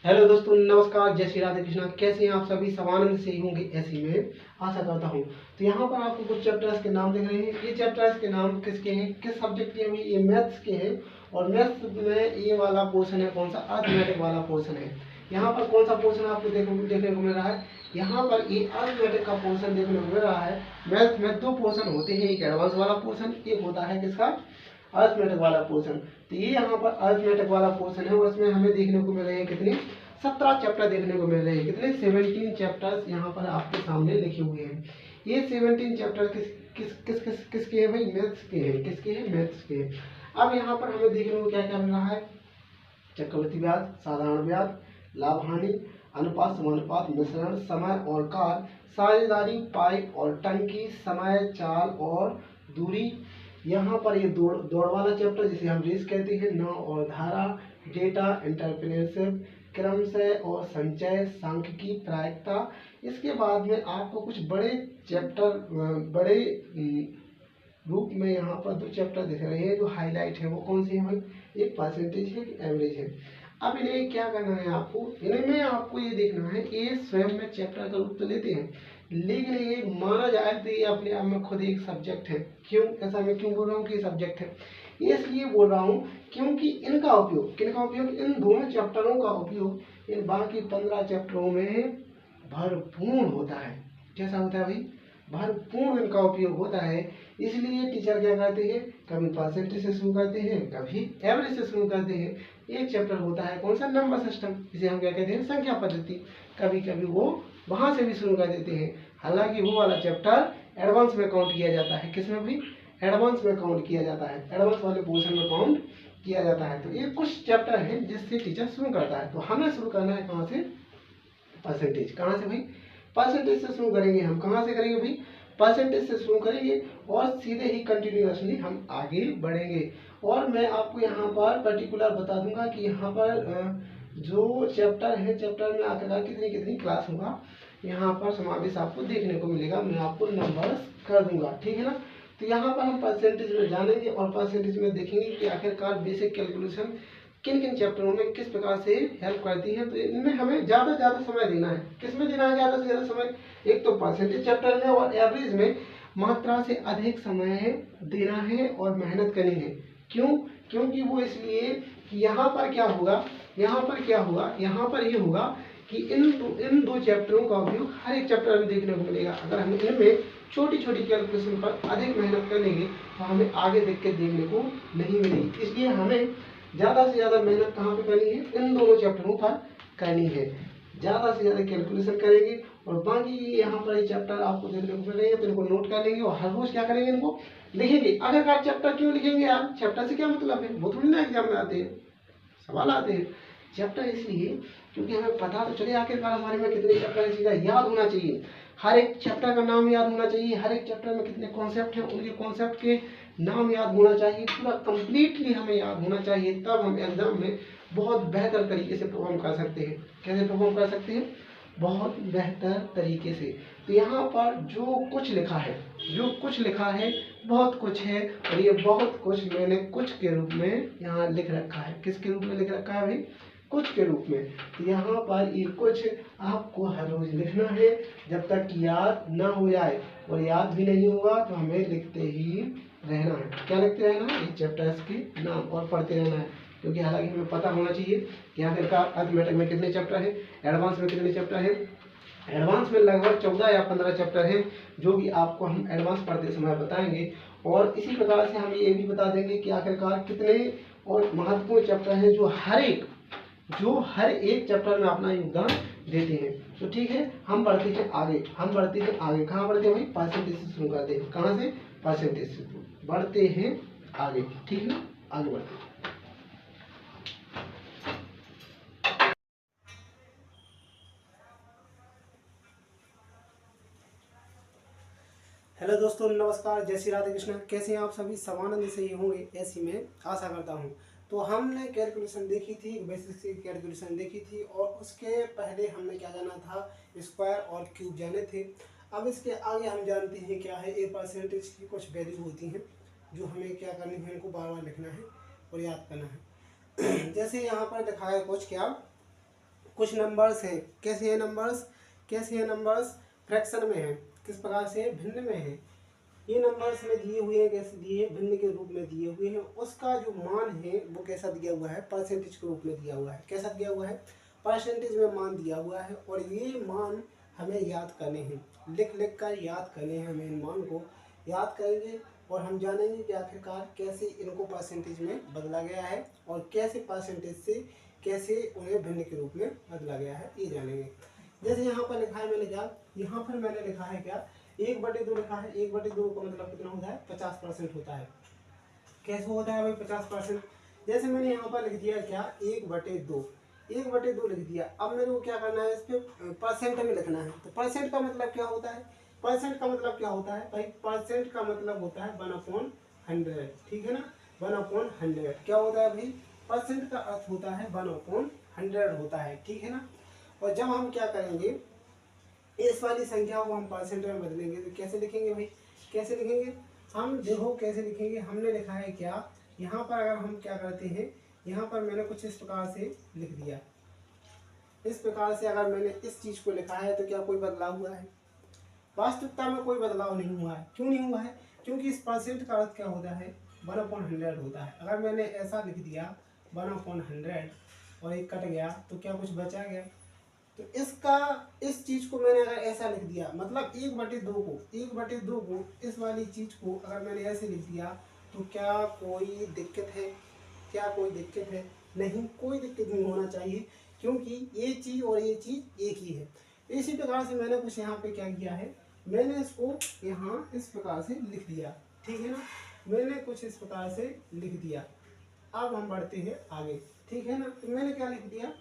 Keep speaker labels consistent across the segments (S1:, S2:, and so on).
S1: Hello दोस्तों, नमस्कार, जय श्री राधे कृष्णा। कैसे हैं आप सभी? समानंद से ही होंगे ऐसी मैं आशा करता हूँ। तो यहाँ पर आपको कुछ चैप्टर्स के नाम दिख रहे हैं। ये चैप्टर्स के नाम किसके हैं, किस सब्जेक्ट के हैं? ये मैथ्स के हैं। और मैथ्स में ये वाला पोर्शन है कौन सा? अर्थमेटिक वाला पोर्शन है। यहाँ पर कौन सा पोर्शन आपको देखने को मिल रहा है? यहाँ पर ये अर्थमेटिक का पोर्शन देखने को मिल रहा है। मैथ में दो पोर्शन होते हैं, एक एडवांस वाला पोर्शन, एक होता है किसका? अर्थमेटिक वाला पोर्शन। तो ये यहाँ पर अर्थमेटिक वाला पोर्शन है और इसमें हमें देखने को मिल रहे हैं कितने? 17 चैप्टर देखने को मिल रहे हैं। कितने? 17 चैप्टर्स यहाँ पर आपके सामने लिखे हुए हैं। ये 17 चैप्टर किसके हैं भाई? मैथ्स के हैं। किसके हैं? मैथ्स के हैं। अब यहाँ पर हमें देखने को क्या क्या मिल रहा है? चक्रवृद्धि ब्याज, साधारण ब्याज, लाभ हानि, अनुपात समानुपात, मिश्रण, समय और काल, साझेदारी, पाइप और टंकी, समय, चाल और दूरी। यहाँ पर ये दौड़ वाला चैप्टर जिसे हम रेस कहते हैं, नाव और धारा, डेटा, एंटरप्रेन्योरशिप, क्रमशः और संचय, सांख्यिकी, प्रायिकता। इसके बाद में आपको कुछ बड़े चैप्टर बड़े रूप में यहाँ पर दो चैप्टर दिख रहे हैं जो हाईलाइट है। वो कौन से हैं भाई? एक परसेंटेज है, एक एवरेज है। अब इन्हें क्या करना है आपको? इनमें आपको ये देखना है, ये स्वयं में चैप्टर का रूप तो लेते हैं, लेकिन ये माना जाए तो ये अपने आप में खुद एक सब्जेक्ट है। क्यों ऐसा मैं क्यों बोल रहा हूँ कि सब्जेक्ट है? ये इसलिए बोल रहा हूँ क्योंकि इनका उपयोग, किनका उपयोग? इन दोनों चैप्टरों का उपयोग इन बाकी 15 चैप्टरों में भरपूर होता है। कैसा होता है भाई? भरपूर इनका उपयोग होता है। इसलिए टीचर क्या करते हैं? कभी परसेंटेज से शुरू करते हैं, कभी एवरेज से शुरू करते हैं। एक चैप्टर होता है कौन सा? नंबर सिस्टम, जिसे हम क्या कहते हैं? संख्या पद्धति। कभी कभी वो वहां से भी शुरू कर देते हैं। हालांकि वो वाला चैप्टर एडवांस में काउंट किया जाता है। किसमें भी? एडवांस में काउंट किया जाता है। एडवांस वाले पोर्शन में काउंट किया जाता है। तो ये कुछ चैप्टर है जिससे टीचर शुरू करता है। तो हमें शुरू करना है कहाँ से? परसेंटेज। कहाँ से भाई? परसेंटेज से शुरू करेंगे हम। कहाँ से करेंगे भाई? परसेंटेज से शुरू करेंगे और सीधे ही कंटिन्यूअसली हम आगे बढ़ेंगे। और मैं आपको यहाँ पर पर्टिकुलर बता दूंगा कि यहाँ पर जो चैप्टर है, चैप्टर में आखिरकार कितनी कितनी क्लास होगा, यहाँ पर समावेश आपको देखने को मिलेगा। मैं आपको नंबर्स कर दूंगा, ठीक है ना? तो यहाँ पर हम परसेंटेज में जानेंगे और परसेंटेज में देखेंगे कि आखिरकार बेसिक कैलकुलेशन किन किन चैप्टरों में किस प्रकार से हेल्प करती है। तो इनमें हमें ज़्यादा से ज़्यादा समय देना है। किसमें देना है ज़्यादा से ज़्यादा समय? एक तो परसेंटेज चैप्टर में और एवरेज में मात्रा से अधिक समय देना है और मेहनत करनी है। क्यों? क्योंकि वो इसलिए कि यहाँ पर क्या होगा, यहाँ पर क्या होगा, यहाँ पर ये होगा कि इन दो चैप्टरों का उपयोग हर एक चैप्टर में देखने को मिलेगा। अगर हम इनमें छोटी छोटी कैलकुलेशन पर अधिक मेहनत कर लेंगे तो हमें आगे देख के देखने को नहीं मिलेगी। इसलिए हमें ज़्यादा से ज़्यादा मेहनत कहाँ पे करनी है? इन दोनों चैप्टरों पर करनी है। ज़्यादा से ज़्यादा कैलकुलेशन करेंगे और बाकी यहाँ पर ये चैप्टर आपको देखने को मिलेंगे तो इनको नोट कर लेंगे और हर रोज क्या करेंगे? इनको लिखेंगे। आखिरकार चैप्टर क्यों लिखेंगे यार? चैप्टर से क्या मतलब है? वो थोड़ी ना एग्जाम में आते हैं, सवाल आते हैं। चैप्टर इसलिए क्योंकि हमें पता तो चले आखिरकार हमारे में कितने चैप्टर है, सीधा याद होना चाहिए। हर एक चैप्टर का नाम याद होना चाहिए। हर एक चैप्टर में कितने कॉन्सेप्ट हैं, उनके कॉन्सेप्ट के नाम याद होना चाहिए। पूरा कंप्लीटली हमें याद होना चाहिए, तब हम एग्जाम में बहुत बेहतर तरीके से परफॉर्म कर सकते हैं। कैसे परफॉर्म कर सकते हैं? बहुत बेहतर तरीके से। तो यहाँ पर जो कुछ लिखा है, जो कुछ लिखा है, बहुत कुछ है। और ये बहुत कुछ मैंने कुछ के रूप में यहाँ लिख रखा है। किसके रूप में लिख रखा है भाई? कुछ के रूप में। तो यहाँ पर ये कुछ आपको हर रोज लिखना है जब तक कि याद ना हो जाए। और याद भी नहीं होगा तो हमें लिखते ही रहना है। क्या लिखते रहना है? ये चैप्टर्स के नाम और पढ़ते रहना है। क्योंकि हालांकि हमें पता होना चाहिए कि आखिरकार अर्थमेटिक में कितने चैप्टर है, एडवांस में कितने चैप्टर है। एडवांस में लगभग 14 या 15 चैप्टर हैं, जो भी आपको हम एडवांस पढ़ते समय बताएंगे। और इसी प्रकार से हम ये भी बता देंगे कि आखिरकार कितने और महत्वपूर्ण चैप्टर हैं जो हर एक चैप्टर में अपना योगदान देते हैं। तो ठीक है, हम बढ़ते हैं आगे। कहाँ बढ़ते हैं भाई? परसेंटेज से शुरू करते हैं। कहाँ से? परसेंटेज से बढ़ते हैं आगे, ठीक है ना? आगे बढ़ते हैं। हेलो दोस्तों, नमस्कार, जय श्री राधे कृष्णा। कैसे हैं आप सभी? समानंद से ही होंगे ऐसी मैं आशा करता हूं। तो हमने कैलकुलेशन देखी थी, बेसिक से कैलकुलेशन देखी थी और उसके पहले हमने क्या जाना था? स्क्वायर और क्यूब जाने थे। अब इसके आगे हम जानते हैं क्या है? ए परसेंटेज की कुछ वैल्यू होती हैं जो हमें क्या करनी है? इनको बार बार लिखना है और याद करना है। जैसे यहाँ पर लिखा है कुछ क्या? कुछ नंबर्स हैं, कैसे हैं नंबर्स, कैसे हैं नंबर्स, फ्रैक्शन में है, किस प्रकार से, भिन्न में है। ये नंबर्स में दिए हुए हैं, कैसे दिए हैं, भिन्न के रूप में दिए हुए हैं। उसका जो मान है वो कैसा दिया हुआ है, परसेंटेज के रूप में दिया हुआ है। कैसा दिया हुआ है, परसेंटेज में मान दिया हुआ है। और ये मान हमें याद करने हैं, लिख लिख कर याद करने हैं। हमें इन मान को याद करेंगे और हम जानेंगे कि आखिरकार कैसे इनको परसेंटेज में बदला गया है और कैसे परसेंटेज से कैसे उन्हें भिन्न के रूप में बदला गया है, ये जानेंगे। जैसे यहाँ पर लिखा है, मैंने क्या, यहाँ पर मैंने लिखा है क्या, 1/2 लिखा है। 1/2 का मतलब कितना होता है, 50% होता है। कैसे होता है भाई 50%, जैसे मैंने यहाँ पर लिख दिया क्या, 1/2, 1/2 लिख दिया। अब मेरे को क्या करना है, इस पर परसेंट में लिखना है। तो परसेंट का मतलब क्या होता है, परसेंट का मतलब क्या होता है भाई, परसेंट का मतलब होता है 1/100, ठीक है ना, 1/100 क्या होता है भाई, परसेंट का अर्थ होता है 1/100 होता है, ठीक है ना। और जब हम क्या करेंगे, इस वाली संख्या को हम परसेंट में बदलेंगे तो कैसे लिखेंगे भाई, कैसे लिखेंगे, हम देखो कैसे लिखेंगे। हमने लिखा है क्या, यहाँ पर अगर हम क्या करते हैं, यहाँ पर मैंने कुछ इस प्रकार से लिख दिया। इस प्रकार से अगर मैंने इस चीज़ को लिखा है तो क्या कोई बदलाव हुआ है, वास्तविकता में कोई बदलाव नहीं हुआ है। क्यों नहीं हुआ है, क्योंकि इस परसेंट का अर्थ क्या होता है, 1/100 होता है। अगर मैंने ऐसा लिख दिया 1/100 और एक कट गया तो क्या कुछ बचा गया, तो इसका, इस चीज़ को मैंने अगर ऐसा लिख दिया, मतलब 1/2 को इस वाली चीज़ को अगर मैंने ऐसे लिख दिया तो क्या कोई दिक्कत है, क्या कोई दिक्कत है, नहीं, कोई दिक्कत नहीं होना चाहिए, क्योंकि ये चीज़ और ये चीज़ एक ही है। इसी प्रकार से मैंने कुछ यहाँ पे क्या किया है, मैंने इसको यहाँ इस प्रकार से लिख दिया, ठीक है ना, मैंने कुछ इस प्रकार से लिख दिया। अब हम बढ़ते हैं आगे, ठीक है ना। तो मैंने क्या लिख दिया,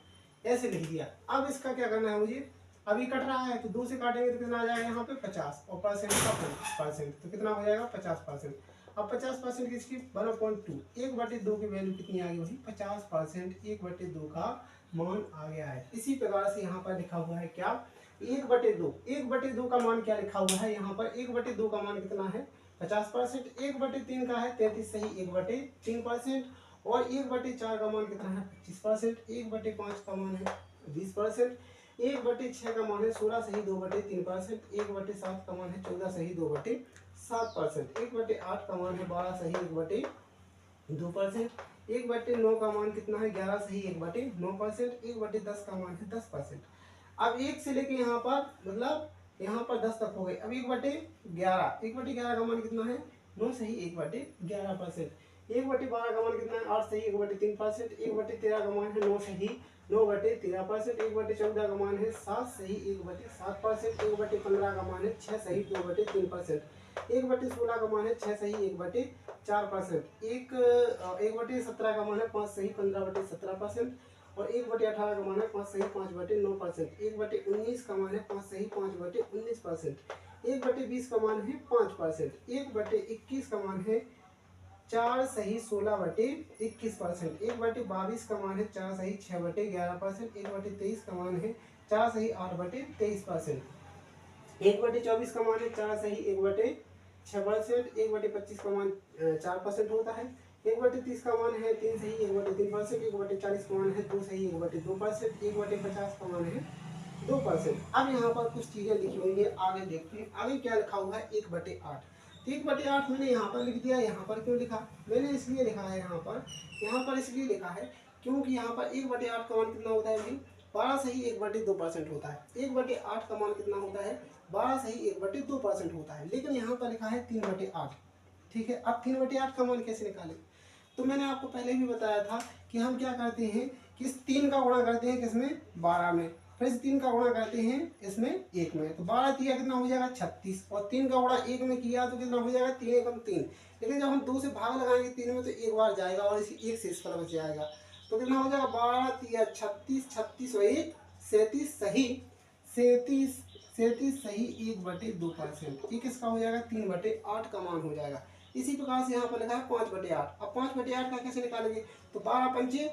S1: ऐसे लिख दिया। अब इसका क्या करना है मुझे, अभी कट रहा है तो 2 से काटेंगे तो कितना आ जाएगा यहाँ पे 50, और परसेंट का परसेंट तो कितना हो जाएगा 50%। अब 50% किसकी, 1/2, 1/2 की वैल्यू कितनी आ गई वही 50%, 1/2 का मान आ गया है। इसी प्रकार से यहाँ पर लिखा हुआ है क्या, 1/2, 1/2 का मान क्या लिखा हुआ है यहाँ पर, 1/2 का मान कितना है 50%, 1/3 का है 33 सही 1/3%, और 1/4 का मान कितना है 25%, 1/5 का मान है 20%, 1/6 का मान है 16 सही 2/3%, 1/7 का मान है 14 सही 2/7%, 1/8 का मान है 12 सही 1/2%, 1/9 का मान कितना है 11 सही 1/9%, 1/10 का मान है 10%। अब 1 से लेके यहाँ पर, मतलब यहाँ पर 10 तक हो गए। अब 1/11, 1/11 का मान कितना है 9 सही 1/11%, 1/12 का मान कितना है 8 सही 1/3%, 1/13 का मान है 9 सही 9/13%, 1/14 का मान है 7 सही 1/7%, 1/15 का मान है 6 सही 2/3%, 1/16 का मान है 6 सही 1/4%, 1/17 का मान है 5 सही 15/17%, और 1/18 का मान है 5 सही 5/9%, 1/19 का मान है 5 सही 5/19%, 1/20 का मान है 5%, 1/21 का मान है 4 सही 16/21%, 1/22 का मान है 4 सही 6/11%, 1/23 का मान है 4 सही 8/23%, 1/24 का मान है 4 सही 1/6%, 1/25 का मान 4% होता है, 1/30 का मान है 3 सही 1/3%, 1/40 का मान है 2 सही 1/2%, 1/50 का मान है 2%। अब यहाँ पर कुछ चीज़ें लिखी हुई है, आगे देखते हैं। आगे क्या लिखा हुआ है 1/8, 1/8 मैंने यहाँ पर लिख दिया। यहाँ पर क्यों लिखा, मैंने इसलिए लिखा है यहाँ पर इसलिए लिखा है क्योंकि यहाँ पर 1/8 का मान कितना होता है भाई 12 सही 1/2% होता है। 1/8 का मान कितना होता है 12 सही 1/2% होता है, लेकिन यहाँ पर लिखा है 3/8, ठीक है। अब 3/8 का मान कैसे निकालें, तो मैंने आपको पहले भी बताया था कि हम क्या करते हैं कि इस 3 का गुणा करते हैं किसमें 12 में, फिर इस 3 का गुणा करते हैं इसमें 1 में, तो 12 3 कितना हो जाएगा 36, और 3 का गुणा 1 में किया तो कितना हो जाएगा 3 एकम 3, लेकिन जब हम 2 से भाग लगाएंगे 3 में तो एक बार जाएगा और इसी 1 से इस पर बच जाएगा, तो कितना हो जाएगा 12 3 36, 36 और 1 37 सही 37 सही 1/2%, ये किसका हो जाएगा 3/8 का मान हो जाएगा। इसी प्रकार से यहाँ पर लिखा है 5/8। अब 5/8 का कैसे निकालेंगे, तो 12 पंचे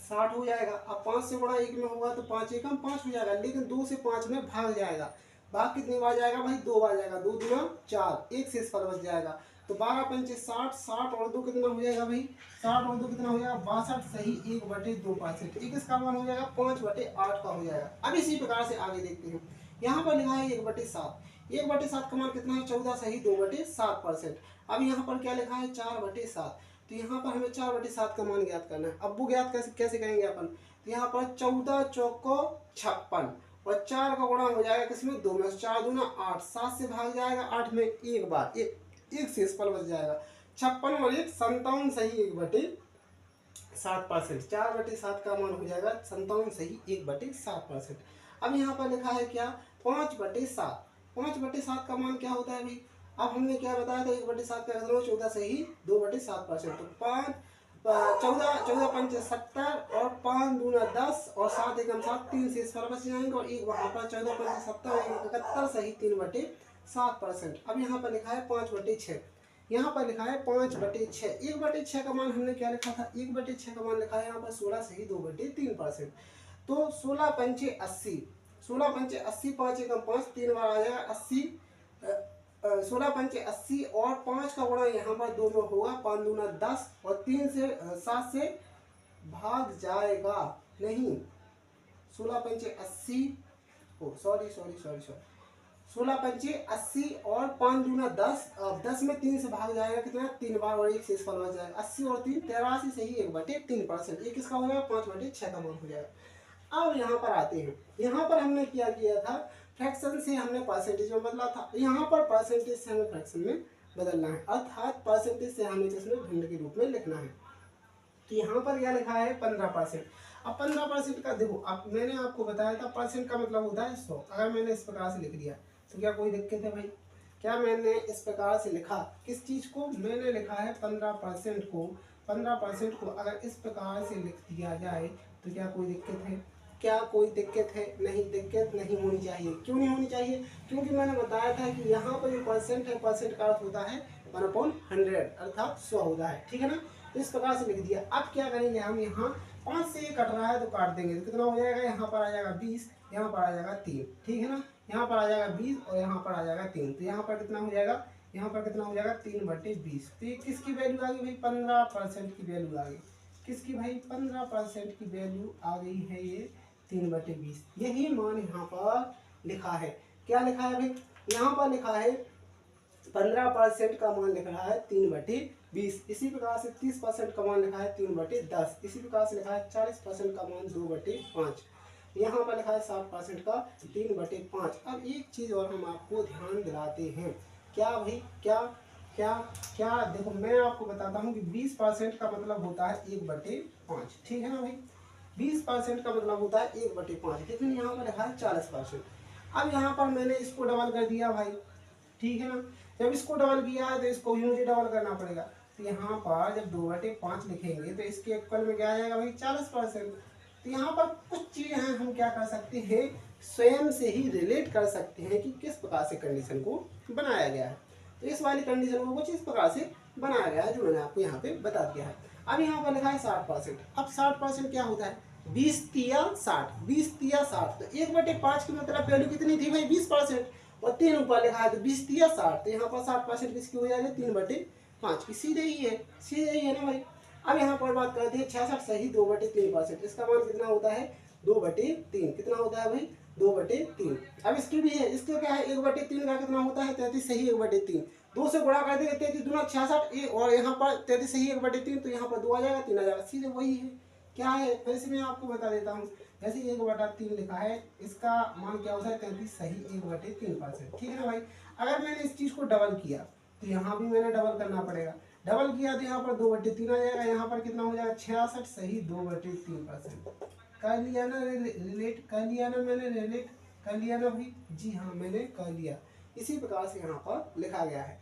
S1: 60 हो जाएगा। अब 5 से गुणा 1 में होगा तो 5 एकम 5 हो जाएगा, लेकिन 2 से 5 में भाग जाएगा, भाग कितनी बार जाएगा भाई 2 बार जाएगा, 2 दूना 4, 1 से इस पर बच जाएगा। तो 12 पंचे 60, 60 और 2 कितना हो जाएगा भाई, 60 और 2 कितना हो जाएगा 62 सही 1/2%। एक इसका मान हो जाएगा 5/8 का हो जाएगा। अब इसी प्रकार से आगे देखते हैं। यहाँ पर लिखा है 1/7, 1/7 का मान कितना है 14 सही 2/7%। अब यहाँ पर क्या लिखा है 4/7, तो यहाँ पर हमें 4/7 का मान ज्ञात करना है। अब वो ज्ञात कैसे कैसे करेंगे अपन, तो यहाँ पर 14 चौको 56 और 4 का गुणा हो जाएगा किसमें 2 में, 4 दूना 8, 7 से भाग जाएगा 8 में एक बार, एक शेषफल बच जाएगा 56 और 1 57 सही 1/7%। 4/7 का मान हो जाएगा 57 सही 1/7%। अब यहाँ पर लिखा है क्या 5/7, 5/7 का मान क्या होता है भाई, अब हमने क्या बताया था 1/7 का 14 सही 2/7%। तो 5 14 पंचे 70 और 5 दूना 10 और 7 एकम 7, 3 शेषफल बच जाएंगे और एक वहाँ पर 14 पंचे 70 और 71 सही 3/7%। अब यहाँ पर लिखा है 5/6, यहाँ पर लिखा है 5/6। 1/6 का मान हमने क्या लिखा था, 1/6 का मान लिखा है यहाँ पर 16 सही 2/3%। तो 16 पंचे 80, 16 पंचे 80, 5 एकम 5, 3 बार आ जाएगा 80, 16 पंचे 80 और 5 का गुणा यहाँ पर 2 में होगा, 5 दूना 10 और 3 से 7 से भाग जाएगा नहीं, 16 पंचे 80, ओ सॉरी 16 पंचे 80 और 5 दूना 10, अब 10 में 3 से भाग जाएगा कितना 3 बार और एक शेषफल बच जाएगा 80 और 3 83 सही 1/3%। एक इसका हो जाएगा 5/6 का मान हो जाएगा। अब यहाँ पर आते हैं, यहाँ पर हमने क्या किया था फ्रैक्शन से हमने परसेंटेज में बदला था, यहाँ पर परसेंटेज से हमें फ्रैक्शन में बदलना है, अर्थात परसेंटेज से हमें इसमें भिन्न के रूप में लिखना है। तो यहाँ पर क्या लिखा है 15%। अब 15% का देखो, अब मैंने आपको बताया था परसेंट का मतलब होता है 100। अगर मैंने इस प्रकार से लिख दिया तो क्या कोई दिक्कत है भाई, क्या मैंने इस प्रकार से लिखा किस चीज़ को, मैंने लिखा है 15% को, 15% को अगर इस प्रकार से लिख दिया जाए तो क्या कोई दिक्कत है, क्या कोई दिक्कत है, नहीं दिक्कत नहीं होनी चाहिए। क्यों नहीं होनी चाहिए, क्योंकि मैंने बताया था कि यहाँ पर जो परसेंट है, परसेंट का अर्थ होता है 1/100 अर्थात 100 होता है, ठीक है ना। तो इस प्रकार से लिख दिया। अब क्या करेंगे हम, यहाँ 5 से ये कट रहा है तो काट देंगे तो कितना हो जाएगा, यहाँ पर आ जाएगा 20, यहाँ पर आ जाएगा 3, ठीक है ना, यहाँ पर आ जाएगा 20 और यहाँ पर आ जाएगा 3, तो यहाँ पर कितना हो जाएगा, यहाँ पर कितना हो जाएगा 3/20। तो ये किसकी वैल्यू आ गई भाई 15% की वैल्यू आ गई, किसकी भाई 15% की वैल्यू आ गई है ये 3/20। यही मान यहाँ पर लिखा है, क्या लिखा है भाई, यहाँ पर लिखा है 15% का मान लिख रहा है 3/20। इसी प्रकार से 30% का मान लिखा है 3/10। इसी प्रकार से लिखा है 40% का मान 2/5। यहाँ पर लिखा है 60% का 3/5। अब एक चीज़ और हम आपको ध्यान दिलाते हैं, क्या भाई, क्या क्या क्या देखो मैं आपको बताता हूँ कि 20% का मतलब होता है 1/5, ठीक है ना भाई, 20% का मतलब होता है 1/5, लेकिन यहाँ पर लिखा है 40%। अब यहाँ पर मैंने इसको डबल कर दिया भाई, ठीक है ना, जब इसको डबल किया है तो इसको भी मुझे डबल करना पड़ेगा। तो यहाँ पर जब 2/5 लिखेंगे तो इसके इक्वल में क्या आ जाएगा भाई 40%। तो यहाँ पर कुछ चीज़ें हैं हम क्या कर सकते हैं, स्वयं से ही रिलेट कर सकते हैं कि किस प्रकार से कंडीशन को बनाया गया है। तो इस वाली कंडीशन को कुछ इस प्रकार से बनाया गया है जो मैंने आपको यहाँ पे बता दिया है। अब यहाँ पर लिखा है 60%। अब 60% क्या होता है 20 तिया 60, 20 तिया 60, तो 1/5 की मतलब वैल्यू कितनी थी भाई 20%, और 3 ऊपर लिखा है तो 20 तिया 60, तो यहाँ पर 60% किसकी हो जाएगी 3/5 की, सीधे ही है, सीधे ही है ना भाई। अब यहाँ पर बात करते हैं 66 सही 2/3%, इसका मान कितना होता है 2/3, कितना होता है भाई 2/3। अब इसकी भी है, इसका क्या है 1/3 का कितना होता है 33 सही 1/3, 2 से गुणा कर देंगे 33 दूना 66 और यहाँ पर 33 सही 1/3, तो यहाँ पर 2 आ जाएगा 3 आ जाएगा, सीधे वही है। क्या है फिर से मैं आपको बता देता हूँ, जैसे 1/3 लिखा है इसका मान क्या होता है 33 सही 1/3%, ठीक है ना भाई। अगर मैंने इस चीज़ को डबल किया तो यहाँ भी मैंने डबल करना पड़ेगा, डबल किया तो यहाँ पर 2/3 आ जाएगा, यहाँ पर कितना हो जाएगा 66 सही 2/3%। कर लिया ना रिलेट, कर लिया ना मैंने रिलेट, कर लिया ना भाई, जी हाँ मैंने कर लिया। इसी प्रकार से यहाँ पर लिखा गया है।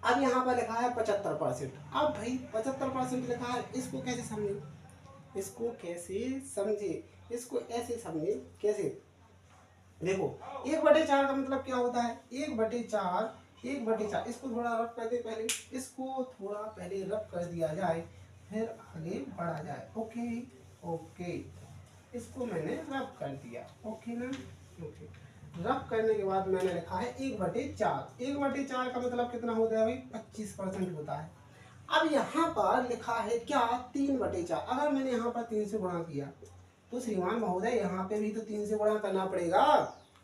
S1: अब यहाँ पर लिखा है 75%। अब भाई 75% लिखा है, इसको कैसे समझे, इसको कैसे समझे, इसको ऐसे समझे कैसे, देखो 1/4 का मतलब क्या होता है 1/4, 1/4 इसको थोड़ा रफ कर दे पहले, इसको थोड़ा पहले रफ कर दिया जाए फिर आगे बढ़ा जाए। ओके ओके, इसको मैंने रफ कर दिया, ओके ना, ओके। रफ करने के बाद मैंने लिखा है 1/4। 1/4 का मतलब कितना होता है भाई? 25% होता है। अब यहाँ पर लिखा है क्या? 3/4। अगर मैंने यहाँ पर 3 से गुणा किया तो श्रीमान महोदय यहाँ पे भी तो 3 से गुणा करना पड़ेगा।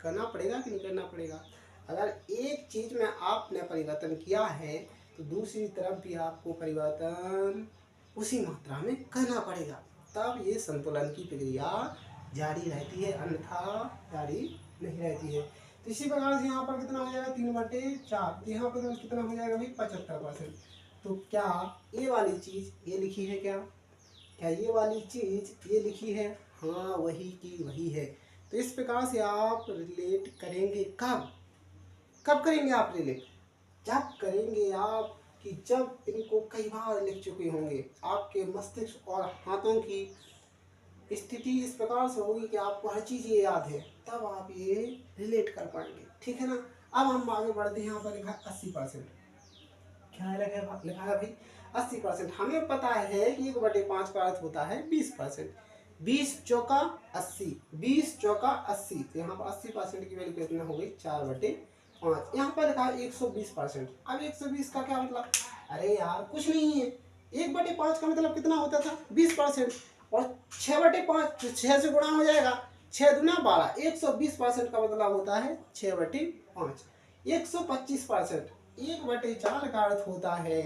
S1: करना पड़ेगा कि नहीं करना पड़ेगा? अगर एक चीज में आपने परिवर्तन किया है तो दूसरी तरफ भी आपको परिवर्तन उसी मात्रा में करना पड़ेगा, तब ये संतुलन की प्रक्रिया जारी रहती है, अन्यथा जारी नहीं रहती है। तो इसी प्रकार से यहाँ पर कितना हो जाएगा? 3/4। तो यहाँ पर कितना हो जाएगा भाई? 75%। तो क्या ये वाली चीज ये लिखी है? क्या क्या ये वाली चीज ये लिखी है? हाँ, वही की वही है। तो इस प्रकार से आप रिलेट करेंगे। कब कब करेंगे आप रिलेट? जब करेंगे आप कि जब इनको कई बार लिख चुके होंगे, आपके मस्तिष्क और हाथों की स्थिति इस प्रकार से होगी कि आपको हर चीज़ ये याद है, तब आप ये रिलेट कर पाएंगे। ठीक है ना? अब हम आगे बढ़ते हैं। यहाँ पर लिखा 80%। क्या लिखा है भाई? 80%। हमें पता है कि 1/5 का अर्थ होता है 20%। 20 चौका 80, 20 चौका 80। तो यहाँ पर 80% की वैल्यू कितना हो गई? 4/5। यहाँ पर लिखा है 120%। अब 120 का क्या मतलब? अरे यार कुछ नहीं है। 1/5 का मतलब कितना होता था? 20%। और 6/5 6 से गुणा हो जाएगा। 6 दूना 12। 120% का मतलब होता है 6/5। 125%। 1/4 का अर्थ होता है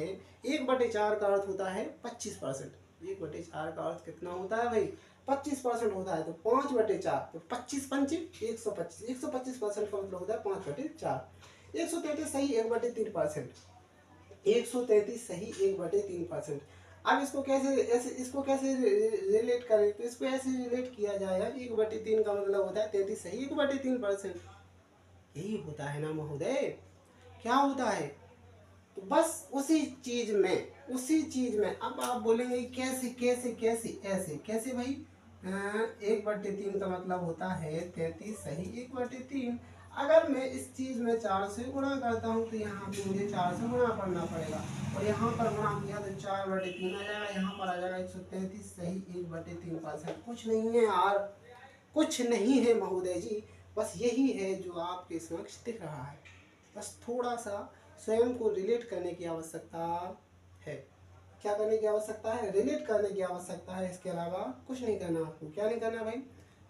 S1: 1/4 का अर्थ होता है 25%। 1/4 का अर्थ कितना होता है भाई? 25% होता है। तो 5/4 तो 25 पंचे 125। 125% का मतलब होता है 5/4। 133 सही 1/3%। 133 सही 1/3%। अब इसको कैसे रिलेट करें? तो इसको ऐसे रिलेट किया जाएगा। 1/3 का मतलब होता है 33 सही 1/3%। यही होता है ना महोदय? क्या होता है? तो बस उसी चीज में अब आप बोलेंगे कैसे कैसे कैसे ऐसे कैसे भाई? 1/3 का मतलब होता है 33 सही 1/3। अगर मैं इस चीज में 4 से गुणा करता हूँ तो यहाँ पे मुझे 4 से गुणा करना पड़ेगा, और यहाँ पर गुणा किया तो 4/3 आ जाएगा। यहाँ पर आ जाएगा 133 सही 1/3%। कुछ नहीं है यार, कुछ नहीं है महोदय जी, बस यही है जो आपके समक्ष दिख रहा है। बस थोड़ा सा स्वयं को रिलेट करने की आवश्यकता है। क्या करने की आवश्यकता है? रिलेट करने की आवश्यकता है। इसके अलावा कुछ नहीं करना आपको। क्या नहीं करना भाई?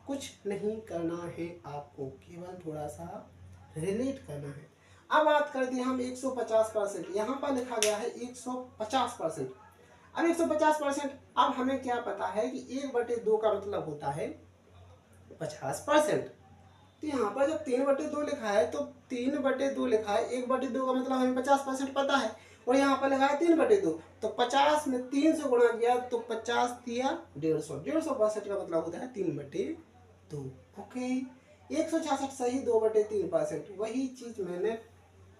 S1: कुछ नहीं करना है आपको, केवल थोड़ा सा रिलेट करना है। अब बात करते हैं हम 150%। यहाँ पर लिखा गया है 150%। अब 150%, अब हमें क्या पता है कि 1/2 का मतलब होता है 50%। तो यहाँ पर जब 3/2 लिखा है तो 3/2 लिखा है, 1/2 का मतलब हमें 50% पता है, और यहाँ पर लिखा है 3/2। तो 50 में 3 से गुणा किया तो 50 दिया 150। 150% का मतलब होता है 3/2। ओके, 166 सही 2/3%। वही चीज मैंने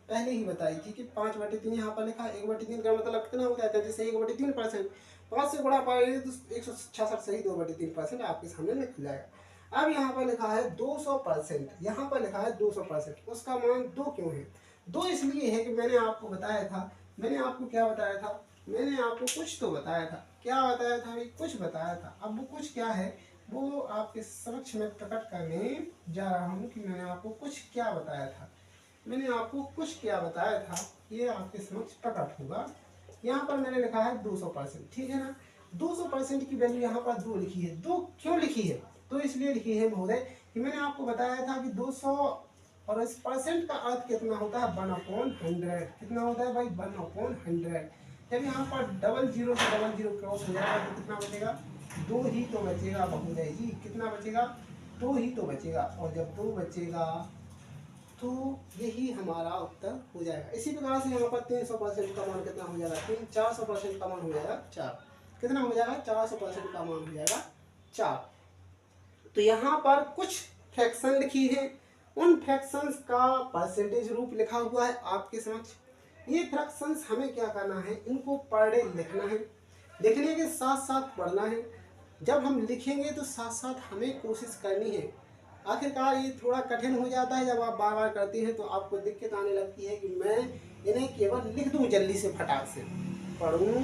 S1: पहले ही बताई थी कि 5/3 यहाँ पर लिखा है। 1/3 का मतलब कितना होता है? 33 सही 1/3%। 5 से गुणा पाएंगे तो 166 सही 2/3% आपके सामने लिख जाएगा। अब यहाँ पर लिखा है 200%। यहाँ पर लिखा है 200%। उसका मान 2 क्यों है? 2 इसलिए है कि मैंने आपको बताया था। मैंने आपको क्या बताया था? मैंने आपको कुछ तो बताया था। क्या बताया था भाई? कुछ बताया था। अब वो कुछ क्या है वो आपके समक्ष में प्रकट करने जा रहा हूँ कि मैंने आपको कुछ क्या बताया था। मैंने आपको कुछ क्या बताया था, ये आपके समक्ष प्रकट होगा। यहाँ पर मैंने लिखा है 200%। ठीक है ना? 200% की वैल्यू यहाँ पर 2 लिखी है। 2 क्यों लिखी है? तो इसलिए लिखी है महोदय कि मैंने आपको बताया था कि 200 और इस परसेंट का अर्थ कितना होता है? 1/100। कितना होता है भाई? 1/100। जब यहाँ पर 00 से 00 क्रॉस हो जाएगा तो कितना बचेगा? 2 ही तो बचेगा महोदय जी। कितना बचेगा? 2 ही तो बचेगा। और जब 2 बचेगा तो यही हमारा उत्तर हो जाएगा। इसी प्रकार से यहाँ पर 300% का मान कितना हो जाएगा? 400% का मान हो जाएगा 4। कितना हो जाएगा? 400% का मान हो जाएगा 4। तो यहाँ पर कुछ फ्रैक्शन लिखी है, उन फ्रैक्शंस का परसेंटेज रूप लिखा हुआ है आपके समक्ष। ये फ्रैक्शंस हमें क्या करना है? इनको पर डे लिखना है। लिखने के साथ साथ पढ़ना है। जब हम लिखेंगे तो साथ साथ हमें कोशिश करनी है। आखिरकार ये थोड़ा कठिन हो जाता है जब आप बार बार करते हैं, तो आपको दिक्कत आने लगती है कि मैं इन्हें केवल लिख दूं जल्दी से, फटाक से पढ़ूं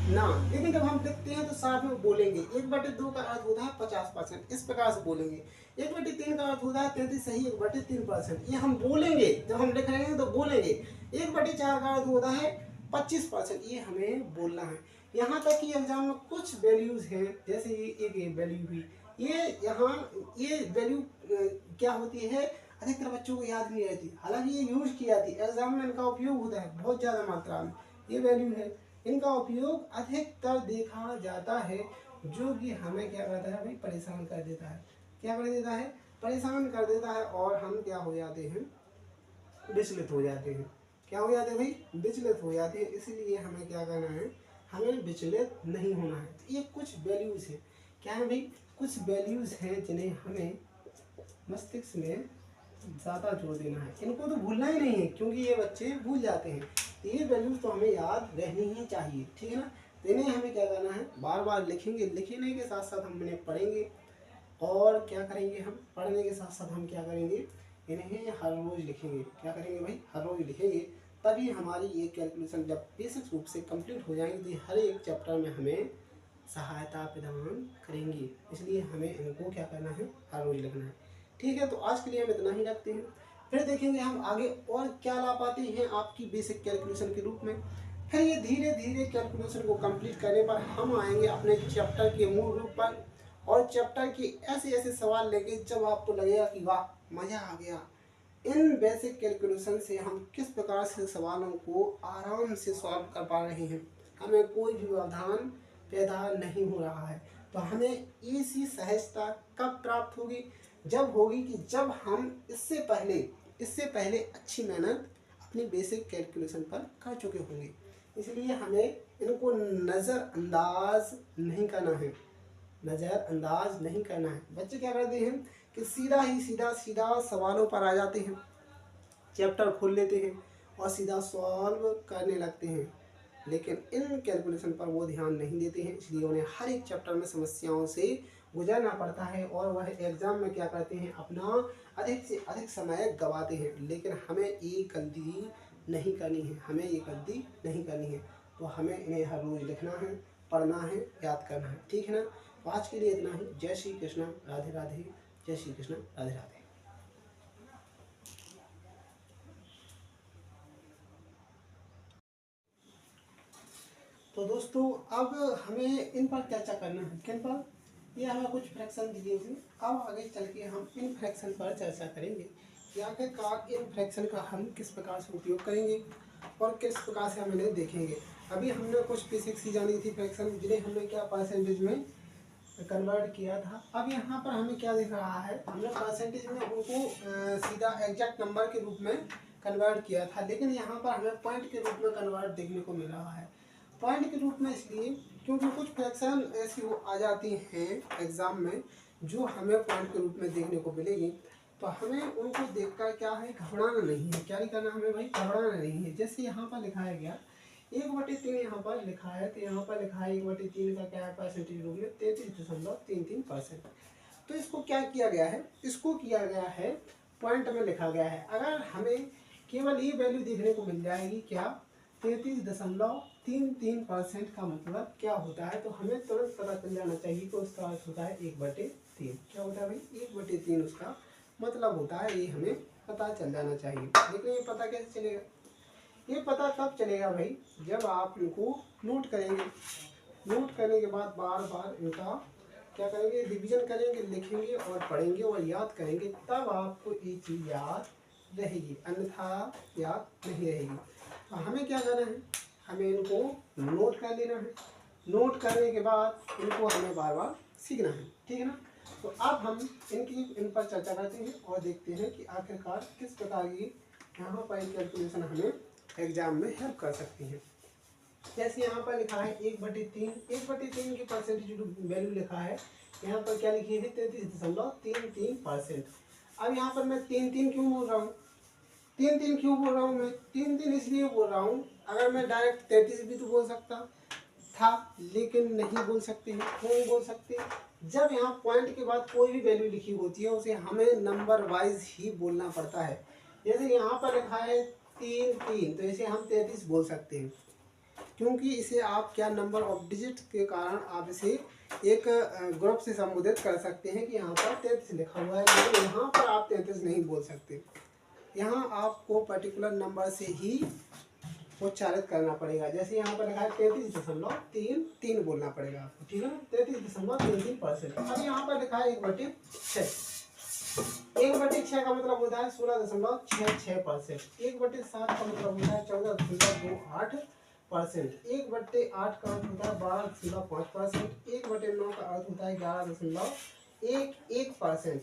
S1: ना, लेकिन जब हम लिखते हैं तो साथ में बोलेंगे। 1/2 का अर्थ होता है 50%, इस प्रकार से बोलेंगे। 1/3 का अर्थ होता है 33 सही 1/3%, ये हम बोलेंगे, जब हम लिख रहे हैं तो बोलेंगे। 1/4 का अर्थ होता है 25%, ये हमें बोलना है। यहाँ तक कि एग्जाम में कुछ वैल्यूज हैं, जैसे एक वैल्यू हुई, ये यहाँ ये वैल्यू क्या होती है, अधिकतर बच्चों को याद नहीं रहती, हालांकि ये यूज की जाती है एग्जाम में, इनका उपयोग होता है बहुत ज़्यादा मात्रा में। ये वैल्यू है, इनका उपयोग अधिकतर देखा जाता है, जो कि हमें क्या करता है भाई, परेशान कर देता है। क्या कर देता है, परेशान कर देता है, और हम क्या हो जाते हैं, विचलित हो जाते हैं। क्या हो जाते हैं भाई, विचलित हो जाते हैं। इसीलिए हमें क्या करना है, हमें विचलित नहीं होना है। तो ये कुछ वैल्यूज हैं, क्या है भाई, कुछ वैल्यूज हैं जिन्हें हमें मस्तिष्क में ज़्यादा जोर देना है। इनको तो भूलना ही नहीं है, क्योंकि ये बच्चे भूल जाते हैं। तो ये वैल्यूज तो हमें याद रहनी ही चाहिए, ठीक है ना। तो इन्हें हमें क्या करना है, बार बार लिखेंगे, लिखने के साथ साथ हम इन्हें पढ़ेंगे, और क्या करेंगे, हम पढ़ने के साथ साथ हम क्या करेंगे, इन्हें हर रोज़ लिखेंगे। क्या करेंगे भाई, हर रोज़ लिखेंगे, तभी हमारी ये कैलकुलेशन जब बेसिक रूप से कंप्लीट हो जाएंगी तो हर एक चैप्टर में हमें सहायता प्रदान करेंगी। इसलिए हमें इनको क्या करना है, हर रोज़ लिखना है। ठीक है, तो आज के लिए हम इतना ही रखते हैं, फिर देखेंगे हम आगे और क्या ला पाते हैं आपकी बेसिक कैलकुलेशन के रूप में। फिर ये धीरे धीरे कैलकुलेशन को कंप्लीट करने पर हम आएंगे अपने चैप्टर के मूल रूप पर, और चैप्टर के ऐसे ऐसे सवाल लेके जब आपको लगेगा कि वाह मज़ा आ गया, इन बेसिक कैलकुलेशन से हम किस प्रकार से सवालों को आराम से सॉल्व कर पा रहे हैं, हमें कोई भी व्यवधान पैदा नहीं हो रहा है। तो हमें इसी सहजता कब प्राप्त होगी, जब होगी कि जब हम इससे पहले अच्छी मेहनत अपनी बेसिक कैलकुलेशन पर कर चुके होंगे। इसलिए हमें इनको नज़रअंदाज नहीं करना है, नज़रअंदाज नहीं करना है। बच्चे क्या करते हैं कि सीधा सवालों पर आ जाते हैं, चैप्टर खोल लेते हैं और सीधा सॉल्व करने लगते हैं, लेकिन इन कैलकुलेशन पर वो ध्यान नहीं देते हैं। इसलिए उन्हें हर एक चैप्टर में समस्याओं से गुजरना पड़ता है, और वह एग्ज़ाम में क्या करते हैं, अपना अधिक से अधिक समय गंवाते हैं। लेकिन हमें ये गलती नहीं करनी है, हमें ये गलती नहीं करनी है। तो हमें इन्हें हर रोज़ लिखना है, पढ़ना है, याद करना है, ठीक है ना। तो आज के लिए इतना ही। जय श्री कृष्ण, राधे राधे। जय श्री कृष्ण, राधे राधे। तो दोस्तों अब हमें इन पर चर्चा करना है, किन पर, ये हमें कुछ फ्रैक्शन दिए हुए। अब आगे चल के हम इन फ्रैक्शन पर चर्चा करेंगे कि आखिरकार इन फ्रैक्शन का हम किस प्रकार से उपयोग करेंगे और किस प्रकार से हम इन्हें देखेंगे। अभी हमने कुछ बेसिक सी जानी थी फ्रैक्शन, जिन्हें हमने क्या परसेंटेज में कन्वर्ट किया था। अब यहाँ पर हमें क्या दिख रहा है, हमने परसेंटेज में उनको सीधा एग्जैक्ट नंबर के रूप में कन्वर्ट किया था, लेकिन यहाँ पर हमें पॉइंट के रूप में कन्वर्ट देखने को मिल रहा है। पॉइंट के रूप में इसलिए क्योंकि कुछ फ्रैक्शन ऐसी आ जाती हैं एग्ज़ाम में जो हमें पॉइंट के रूप में देखने को मिलेगी। तो हमें उनको देखकर क्या है, घबराना नहीं है। क्या नहीं करना हमें भाई, घबराना नहीं है। जैसे यहाँ पर लिखाया गया 1/3 यहाँ पर लिखा है, तो यहाँ पर लिखा है 1/3 का क्या है परसेंटेज रूप में 33.33%। तो इसको क्या किया गया है, इसको किया गया है पॉइंट में लिखा गया है। अगर हमें केवल ये वैल्यू देखने को मिल जाएगी क्या 33.33% का मतलब क्या होता है, तो हमें तुरंत पता चल जाना चाहिए कि उसका अर्थ होता है 1/3। क्या होता है भाई, 1/3 उसका मतलब होता है, ये हमें पता चल जाना चाहिए। लेकिन ये पता कैसे चलेगा, ये पता तब चलेगा भाई जब आप इनको नोट करेंगे। नोट करने के बाद बार बार इनका क्या करेंगे, रिवीजन करेंगे, लिखेंगे और पढ़ेंगे और याद करेंगे, तब आपको ये चीज़ याद रहेगी, अन्यथा याद नहीं रहेगी। तो हमें क्या करना है, हमें इनको नोट कर लेना है। नोट करने के बाद इनको हमें बार बार सीखना है, ठीक है ना। तो अब हम इन पर चर्चा करते हैं और देखते हैं कि आखिरकार किस प्रकार की यहाँ पर कैलकुलेशन हमें एग्जाम में हेल्प कर सकती है। जैसे यहाँ पर लिखा है 1/3 की परसेंटेज वैल्यू लिखा है, यहाँ पर क्या लिखी है 33.33%। अब यहाँ पर मैं 3 क्यों बोल रहा हूँ, 3 क्यों बोल रहा हूँ, मैं 3 इसलिए बोल रहा हूँ। अगर मैं डायरेक्ट 33 भी तो बोल सकता था, लेकिन नहीं बोल सकते हैं। क्यों नहीं बोल सकते, जब यहाँ पॉइंट के बाद कोई भी वैल्यू लिखी होती है उसे हमें नंबर वाइज ही बोलना पड़ता है। जैसे यहाँ पर लिखा है 3, तो इसे हम 33 बोल सकते हैं। क्योंकि इसे आप क्या नंबर ऑफ डिजिट के कारण आप इसे एक ग्रुप से संबोधित कर सकते हैं कि यहाँ पर 33 लिखा हुआ है, लेकिन यहाँ पर आप 33 नहीं बोल सकते। यहाँ आपको पर्टिकुलर नंबर से ही उच्चारित करना पड़ेगा। जैसे यहाँ पर लिखा है 33.33 बोलना पड़ेगा आपको, ठीक है ना, 33.33%। अब यहाँ पर लिखा है 1/6। 1/6 का मतलब होता है 16.66%। 1/7 का मतलब होता है 14.28%। 1/8 का अर्थ होता है 12.5%। 1/9 का अर्थ होता है 11.11%।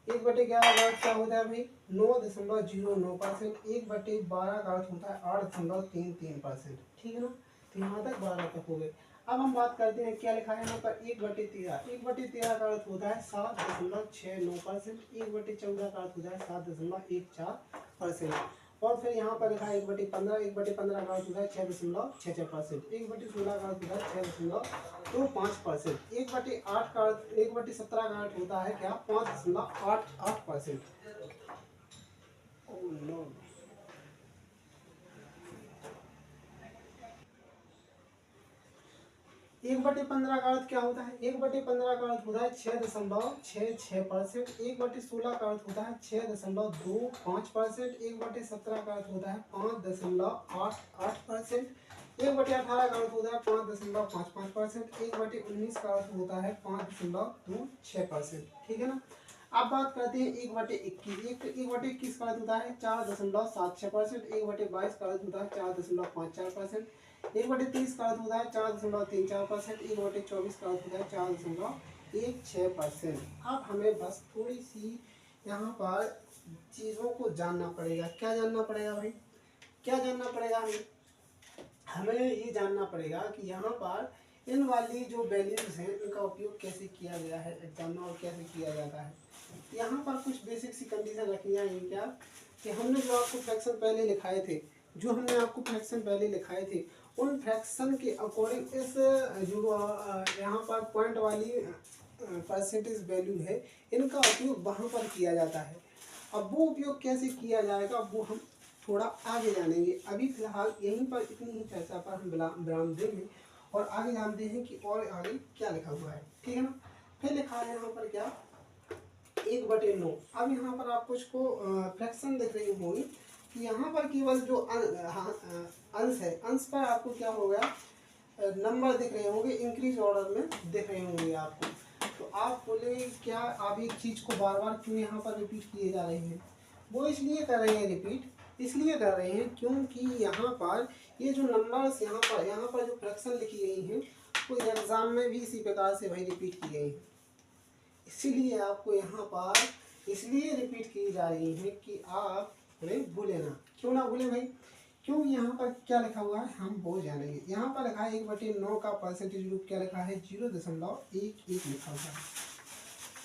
S1: 1/11 का अर्थ क्या होता है भाई 9.09%। 1/12 का अर्थ होता है 8.33%। ठीक है ना, तो यहाँ तक 12 तक हो गए। अब हम बात करते हैं क्या लिखा है यहाँ पर 1/13। 1/13 का अर्थ होता है 7.69%। 1/14 का अर्थ होता है 7.14%। और फिर यहाँ पर लिखा है 1/15। 1/15 का अर्थ होता है 6.66%। 1/16 का अर्थ होता है 6.25%। 1/8 का अर्थ 1/17 का अर्थ होता है क्या 5.88%। 1/15 का अर्थ क्या होता है 1/15 का अर्थ होता है 6.66%। 1/16 का अर्थ होता है 6.25%। 1/17 का अर्थ होता है 5.88%। 1/18 का अर्थ होता है 5.55%। 1/19 का अर्थ होता है 5.26%। ठीक है ना। अब बात करते हैं 1/21। 1/21 का अर्थ होता है 4.76%। 1/22 का अर्थ होता है 4.54%। 1/23 का अर्थ होता है 4.34%। 1/24 का अर्थ होता है 4.16%। अब हमें बस थोड़ी सी यहाँ पर चीज़ों को जानना पड़ेगा। क्या जानना पड़ेगा भाई, क्या जानना पड़ेगा हमें ये जानना पड़ेगा कि यहाँ पर इन वाली जो वैल्यूज हैं इनका उपयोग कैसे किया गया है एग्जाम में और कैसे किया जाता है। यहाँ पर कुछ बेसिक सी कंडीशन रखनी है क्या कि हमने जो आपको फ्रैक्शन पहले लिखाए थे, उन फ्रैक्शन के अकॉर्डिंग इस जो यहाँ पर पॉइंट वाली परसेंटेज वैल्यू है इनका उपयोग वहाँ पर किया जाता है। अब वो उपयोग कैसे किया जाएगा वो हम थोड़ा आगे जानेंगे। अभी फिलहाल यहीं पर इतनी ही चर्चा पर हम विराम देंगे और आगे जानते हैं कि और आगे क्या लिखा हुआ है। ठीक है ना। फिर लिखा है यहाँ पर क्या 1/9। अब यहाँ पर आप कुछ को फ्रैक्शन देख रही होंगी कि यहाँ पर केवल जो अंश है, अंश पर आपको क्या हो गया नंबर दिख रहे होंगे, इंक्रीज ऑर्डर में दिख रहे होंगे आपको। तो आप बोलेंगे क्या आप एक चीज़ को बार बार क्यों यहाँ पर रिपीट किए जा रहे हैं। वो इसलिए कर रहे हैं रिपीट, इसलिए कर रहे हैं क्योंकि यहाँ पर ये जो नंबर्स यहाँ पर जो फ्रैक्शन लिखी गई हैं वो एग्जाम में भी इसी प्रकार से भाई रिपीट की गई हैं। इसीलिए आपको यहाँ पर इसलिए रिपीट की जा रही है कि आप उन्हें भूले ना। क्यों ना भूले भाई, क्यों यहाँ पर क्या लिखा हुआ है हम वो जानेंगे। यहाँ पर लिखा है 1/9 का परसेंटेज रूप क्या लिखा है 0.11 लिखा हुआ है।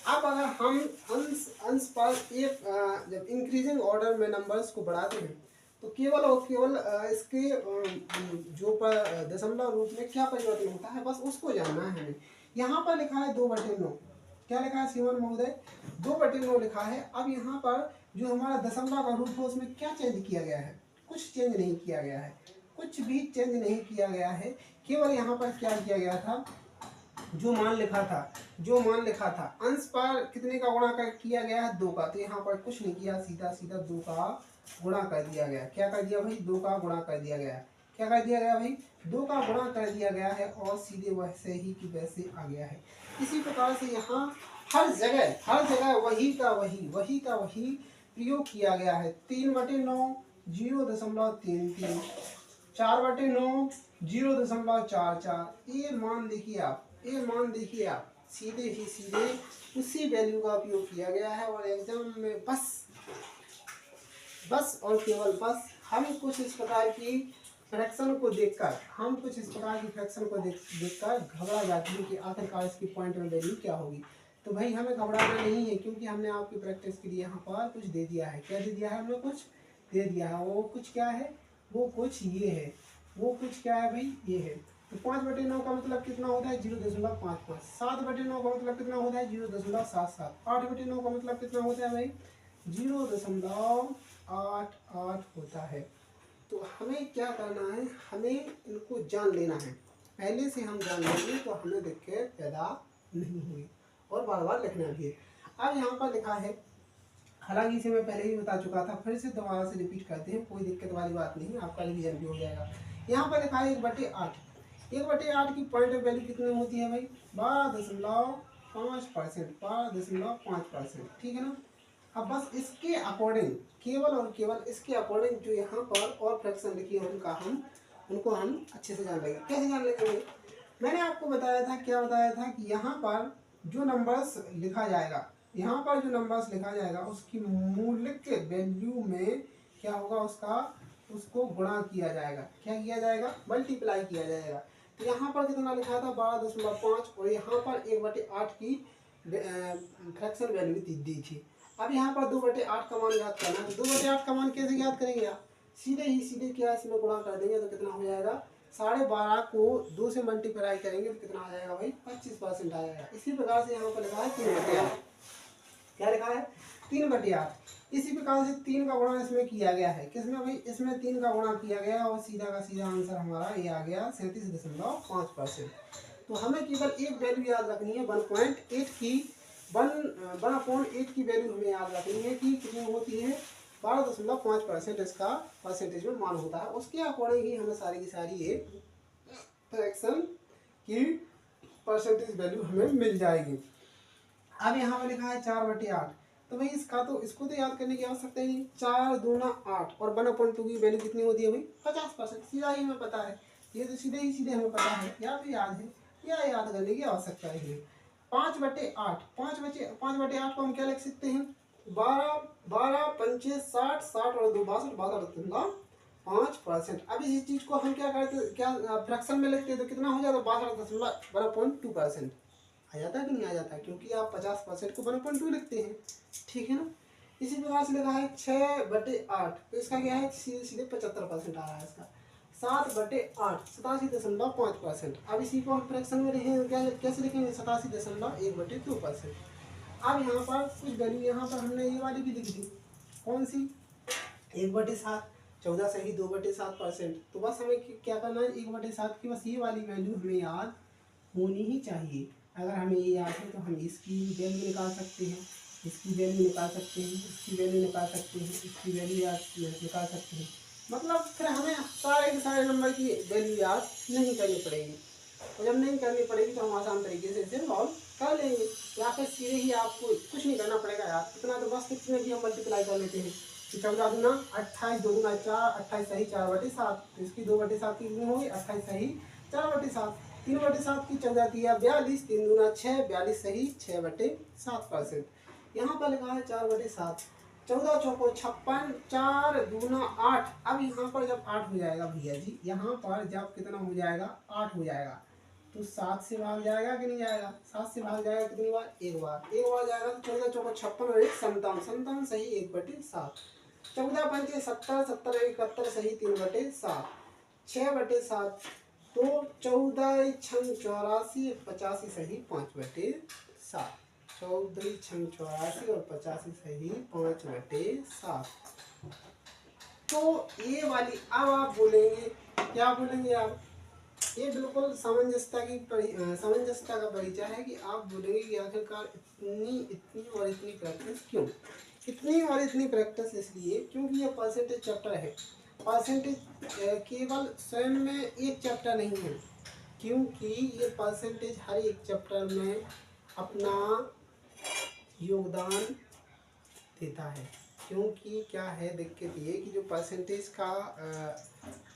S1: अब अगर हम अंश पर एक जब इंक्रीजिंग ऑर्डर में नंबर्स को बढ़ाते हैं तो केवल और केवल इसके जो पर दशमलव रूप में क्या परिवर्तन होता है बस उसको जानना है हमें। यहाँ पर लिखा है 2/9, क्या लिखा है सीवन महोदय 2/9 लिखा है। अब यहाँ पर जो हमारा दशमलव का रूप है उसमें क्या चेंज किया गया है, कुछ चेंज नहीं किया गया है, कुछ भी चेंज नहीं किया गया है। केवल यहाँ पर क्या किया गया था जो मान लिखा था अंश पर कितने का गुणा किया गया है 2 का। तो यहाँ पर कुछ नहीं किया, सीधा सीधा 2 का गुणा कर दिया गया। क्या कर दिया भाई 2 का गुणा कर दिया गया। क्या कर दिया गया भाई 2 का गुणा कर दिया गया है और सीधे वैसे ही कि वैसे आ गया है। इसी प्रकार से यहाँ हर जगह वही का वही प्रयोग किया गया है। 3/9 0.33, 4/9 0.44। ये मान देखिए आप सीधे ही सीधे उसी वैल्यू का उपयोग किया गया है। और एग्जाम में बस और केवल बस हम कुछ इस प्रकार की फ्रैक्शन को देखकर घबरा जाते हैं कि आखिरकार इसकी पॉइंट में वैल्यू क्या होगी। तो भाई हमें घबराना नहीं है क्योंकि हमने आपकी प्रैक्टिस के लिए यहाँ पर कुछ दे दिया है। क्या दे दिया है हमने, कुछ दे दिया है। वो कुछ क्या है, वो कुछ ये है, वो कुछ क्या है भाई ये है। तो 5/9 का मतलब कितना होता है 0.55। 7/9 का मतलब कितना होता है 0.77। 8/9 का मतलब कितना होता है भाई 0.88 होता है। तो हमें क्या करना है, हमें इनको जान लेना है। पहले से हम जान लेंगे तो हमें दिक्कत पैदा नहीं हुई और बार बार लिखना भी है। अब यहाँ पर लिखा है, हालांकि इसे मैं पहले ही बता चुका था, फिर से दोबारा से रिपीट करते हैं, कोई दिक्कत वाली बात नहीं, आपका रिवीजन भी हो जाएगा। यहाँ पर लिखा है 1/8। 1/8 की पॉइंट ऑफ वैल्यू कितनी होती है भाई? 12.5%, 12.5%, ठीक है ना। अब बस इसके अकॉर्डिंग, केवल और केवल इसके अकॉर्डिंग जो यहाँ पर और फ्रैक्शन लिखी है उनको हम अच्छे से जान लेंगे। कैसे जान लेंगे भाई? मैंने आपको बताया था, क्या बताया था कि यहाँ पर जो नंबर्स लिखा जाएगा, यहाँ पर जो नंबर्स लिखा जाएगा उसकी मूल्य के वैल्यू में क्या होगा, उसको गुणा किया जाएगा। क्या किया जाएगा? मल्टीप्लाई किया जाएगा। तो यहाँ पर कितना लिखा था? 12.5, और यहाँ पर 1/8 की फ्रैक्शन वैल्यू दी थी। अब यहाँ पर 2/8 का मान याद करना है। 2/8 का मान कैसे याद करेंगे आप? सीधे क्या इसमें गुणा कर देंगे तो कितना हो जाएगा? 12.5 को 2 से मल्टीप्लाई करेंगे तो कितना आ जाएगा भाई? 25% आ जाएगा। इसी प्रकार से यहाँ पर लिखा है 3/8। क्या लिखा है? 3/8। इसी प्रकार से 3 का गुणा इसमें किया गया है। किसमें भाई? इसमें 3 का गुणा किया गया और सीधा का सीधा आंसर हमारा ये आ गया 37.5%। तो हमें केवल एक वैल्यू याद रखनी है, 1.8 की 1/8 की वैल्यू हमें याद रखनी है कि कितनी होती है? 12.5% इसका परसेंटेज में मान होता है। उसके अकॉर्डिंग ही हमें सारी की सारी ये फ्रैक्शन की परसेंटेज वैल्यू हमें मिल जाएगी। अब यहाँ पर लिखा है 4/8, तो भाई इसको तो याद करने की आवश्यकता ही नहीं। 4 दूना 8 और 1/2 की वैल्यू कितनी होती है भाई? 50%। सीधा ही हमें पता है, ये तो सीधे हमें पता है, या फिर याद है, या याद करने की आवश्यकता ही है। 5/8, 5/8 को हम क्या लिख सकते हैं? 12 पंचे 60, 60 और 2 62, 5%। अब इसी चीज को हम क्या करते, क्या फ्रैक्शन में लिखते हैं तो कितना हो जाता? 62.1/2% आ जाता है कि नहीं आ जाता? क्योंकि आप 50% को 1/2 लिखते हैं, ठीक है ना। इसी प्रकार से लिखा है 6/8, तो इसका क्या है? सीधे 75% आ रहा है इसका। 7/8, 87.5%। अब इसी को हम फ्रैक्शन में लिखेंगे, कैसे लिखेंगे? 87.1/2%। अब यहाँ पर कुछ वैल्यू यहाँ पर हमने ये वाली भी लिखी थी, कौन सी? 1/7, 14 सही 2/7%। तो बस हमें क्या करना है? 1/7 की बस ये वाली वैल्यू हमें याद होनी ही चाहिए। अगर हमें ये याद है तो हम इसकी वैल्यू निकाल सकते हैं, इसकी वैल्यू निकाल सकते हैं, इसकी वैल्यू निकाल सकते हैं, इसकी वैल्यू निकाल सकते हैं। मतलब फिर हमें सारे के सारे नंबर की वैल्यू याद नहीं करनी पड़ेगी, और जब नहीं करनी पड़ेगी तो हम आसान तरीके से इसे सॉल्व कर लेंगे। या फिर सीधे ही आपको कुछ नहीं करना पड़ेगा यार, इतना तो बस कितने भी हम मल्टीप्लाई कर लेते हैं कि 14 दूना 28, 2 दूना 4, 28 सही 4/7, तो इसकी 2/7 की कितनी होगी? 28 सही 4/7, 3/7 की 14 किया 42, 3 दूना 6, 42 सही 6/7%। यहाँ पर लिखा है 4/7, 14 चौको 56, 4 दूना 8। अब यहाँ पर जब 8 हो जाएगा भैया जी, यहाँ पर जब कितना हो जाएगा? 8 हो जाएगा तो 7 से भाग जाएगा कि नहीं जाएगा? 7 से भाग जाएगा कितनी बार? एक बार जाएगा। तो 14 चौको 56 और 1 57, 57 सही 1/7। 14 पंचे 70, 70 1 71 सही 3/7, 6/7। तो 14 छंग 84, 85 सही 5/7, 14 छंग 84 और 85 सही 5/7। तो ये वाली, अब आप बोलेंगे, क्या बोलेंगे आप? ये बिल्कुल सामंजस्यता का परिचय है कि आप बोलेंगे कि आखिरकार इतनी और इतनी प्रैक्टिस क्यों? इतनी और इतनी प्रैक्टिस इसलिए क्योंकि ये परसेंटेज चैप्टर है। परसेंटेज केवल स्वयं में एक चैप्टर नहीं है, क्योंकि ये परसेंटेज हर एक चैप्टर में अपना योगदान देता है। क्योंकि क्या है दिक्कत ये कि जो परसेंटेज का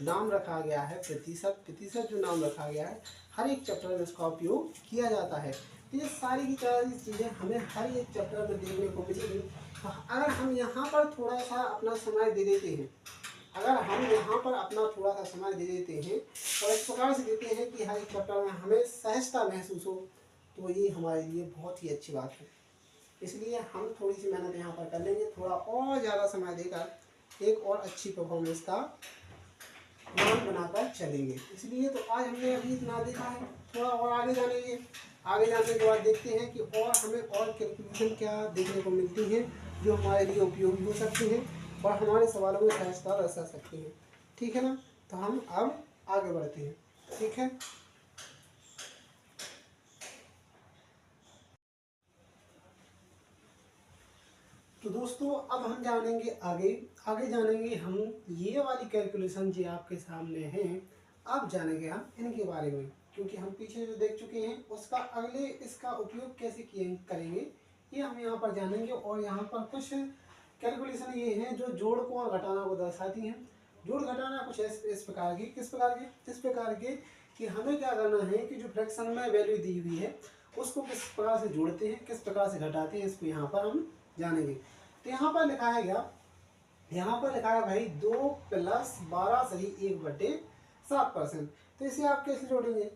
S1: नाम रखा गया है, प्रतिशत जो नाम रखा गया है, हर एक चैप्टर में इसका उपयोग किया जाता है। तो ये सारी की सारी चीज़ें हमें हर एक चैप्टर में देखने को मिलेगी। अगर हम यहाँ पर थोड़ा सा अपना समय दे देते हैं, अगर हम यहाँ पर अपना थोड़ा सा समय दे देते हैं और इस प्रकार से देते हैं कि हर एक चैप्टर में हमें सहजता महसूस हो, तो ये हमारे लिए बहुत ही अच्छी बात है। इसलिए हम थोड़ी सी मेहनत यहाँ पर कर लेंगे, थोड़ा और ज़्यादा समय देकर एक और अच्छी परफॉर्मेंस का प्लान बनाकर चलेंगे। इसलिए तो आज हमने अभी इतना देखा है, थोड़ा और आगे जानेंगे। आगे जाने के बाद देखते हैं कि और हमें और कैलकुलेशन क्या देखने को मिलती हैं जो हमारे लिए उपयोगी हो सकती हैं और हमारे सवालों में सहजता दर्शा सकती हैं। ठीक है ना। तो हम अब आगे बढ़ते हैं, ठीक है। तो दोस्तों अब हम जानेंगे आगे, आगे जानेंगे हम ये वाली कैलकुलेशन जो आपके सामने है, अब जानेंगे हम इनके बारे में, क्योंकि हम पीछे जो देख चुके हैं उसका अगले इसका उपयोग कैसे किए करेंगे ये हम यहाँ पर जानेंगे। और यहाँ पर कुछ कैलकुलेशन ये हैं जो जोड़ को और घटाना को दर्शाती हैं। जोड़ घटाना कुछ इस प्रकार की, किस प्रकार के, इस प्रकार के कि हमें क्या करना है कि जो फ्रैक्शन में वैल्यू दी हुई है उसको किस प्रकार से जोड़ते हैं, किस प्रकार से घटाते हैं, इसको यहाँ पर हम जानेंगे। तो यहाँ पर लिखा है क्या, यहाँ पर लिखा है भाई 2 + 12 सही 1/7%। तो इसे आप कैसे जोड़ेंगे,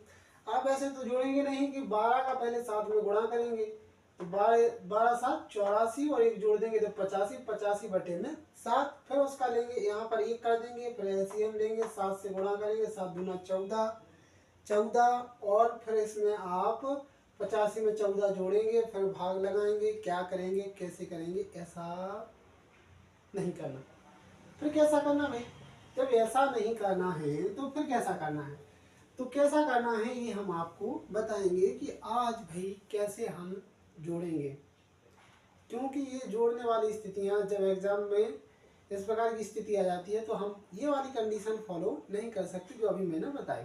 S1: आप ऐसे तो जोड़ेंगे नहीं कि 12 का पहले 7 में गुणा करेंगे, तो 12 7 84 और 1 जोड़ देंगे तो 85, 85/7। फिर उसका लेंगे यहाँ पर 1 कर देंगे, फिर एलसीएम लेंगे, 7 से गुणा करेंगे, 7 दूना 14 और फिर इसमें आप 85 में 14 जोड़ेंगे, फिर भाग लगाएंगे, क्या करेंगे, कैसे करेंगे, ऐसा नहीं करना। फिर कैसा करना भाई, जब ऐसा नहीं करना है तो फिर कैसा करना है, तो कैसा करना है ये हम आपको बताएंगे कि आज भाई कैसे हम जोड़ेंगे। क्योंकि ये जोड़ने वाली स्थितियाँ जब एग्जाम में इस प्रकार की स्थिति आ जाती है तो हम ये वाली कंडीशन फॉलो नहीं कर सकते जो अभी मैंने बताई।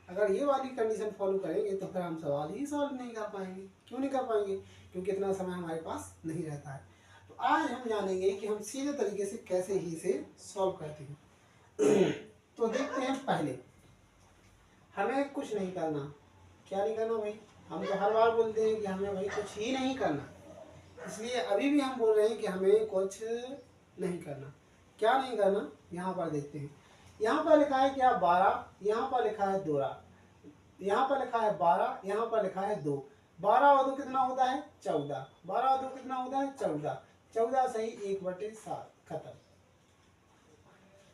S1: अगर ये वाली कंडीशन फॉलो करेंगे तो फिर हम सवाल ही सॉल्व नहीं कर पाएंगे। क्यों नहीं कर पाएंगे, क्योंकि इतना समय हमारे पास नहीं रहता है। तो आज हम जानेंगे कि हम सीधे तरीके से कैसे ही इसे सॉल्व करते हैं। तो देखते हैं, पहले हमें कुछ नहीं करना। क्या नहीं करना भाई, हम तो हर बार बोलते हैं कि हमें भाई कुछ ही नहीं करना, इसलिए अभी भी हम बोल रहे हैं कि हमें कुछ नहीं करना। क्या नहीं करना, यहाँ पर देखते हैं। यहाँ पर लिखा है क्या 12, यहाँ पर लिखा है 2, यहाँ पर लिखा है 12, यहाँ पर लिखा है 2। 12 और 2 कितना होता है 14, 12 और 2 कितना होता है 14, 14 सही 1/7, खत्म।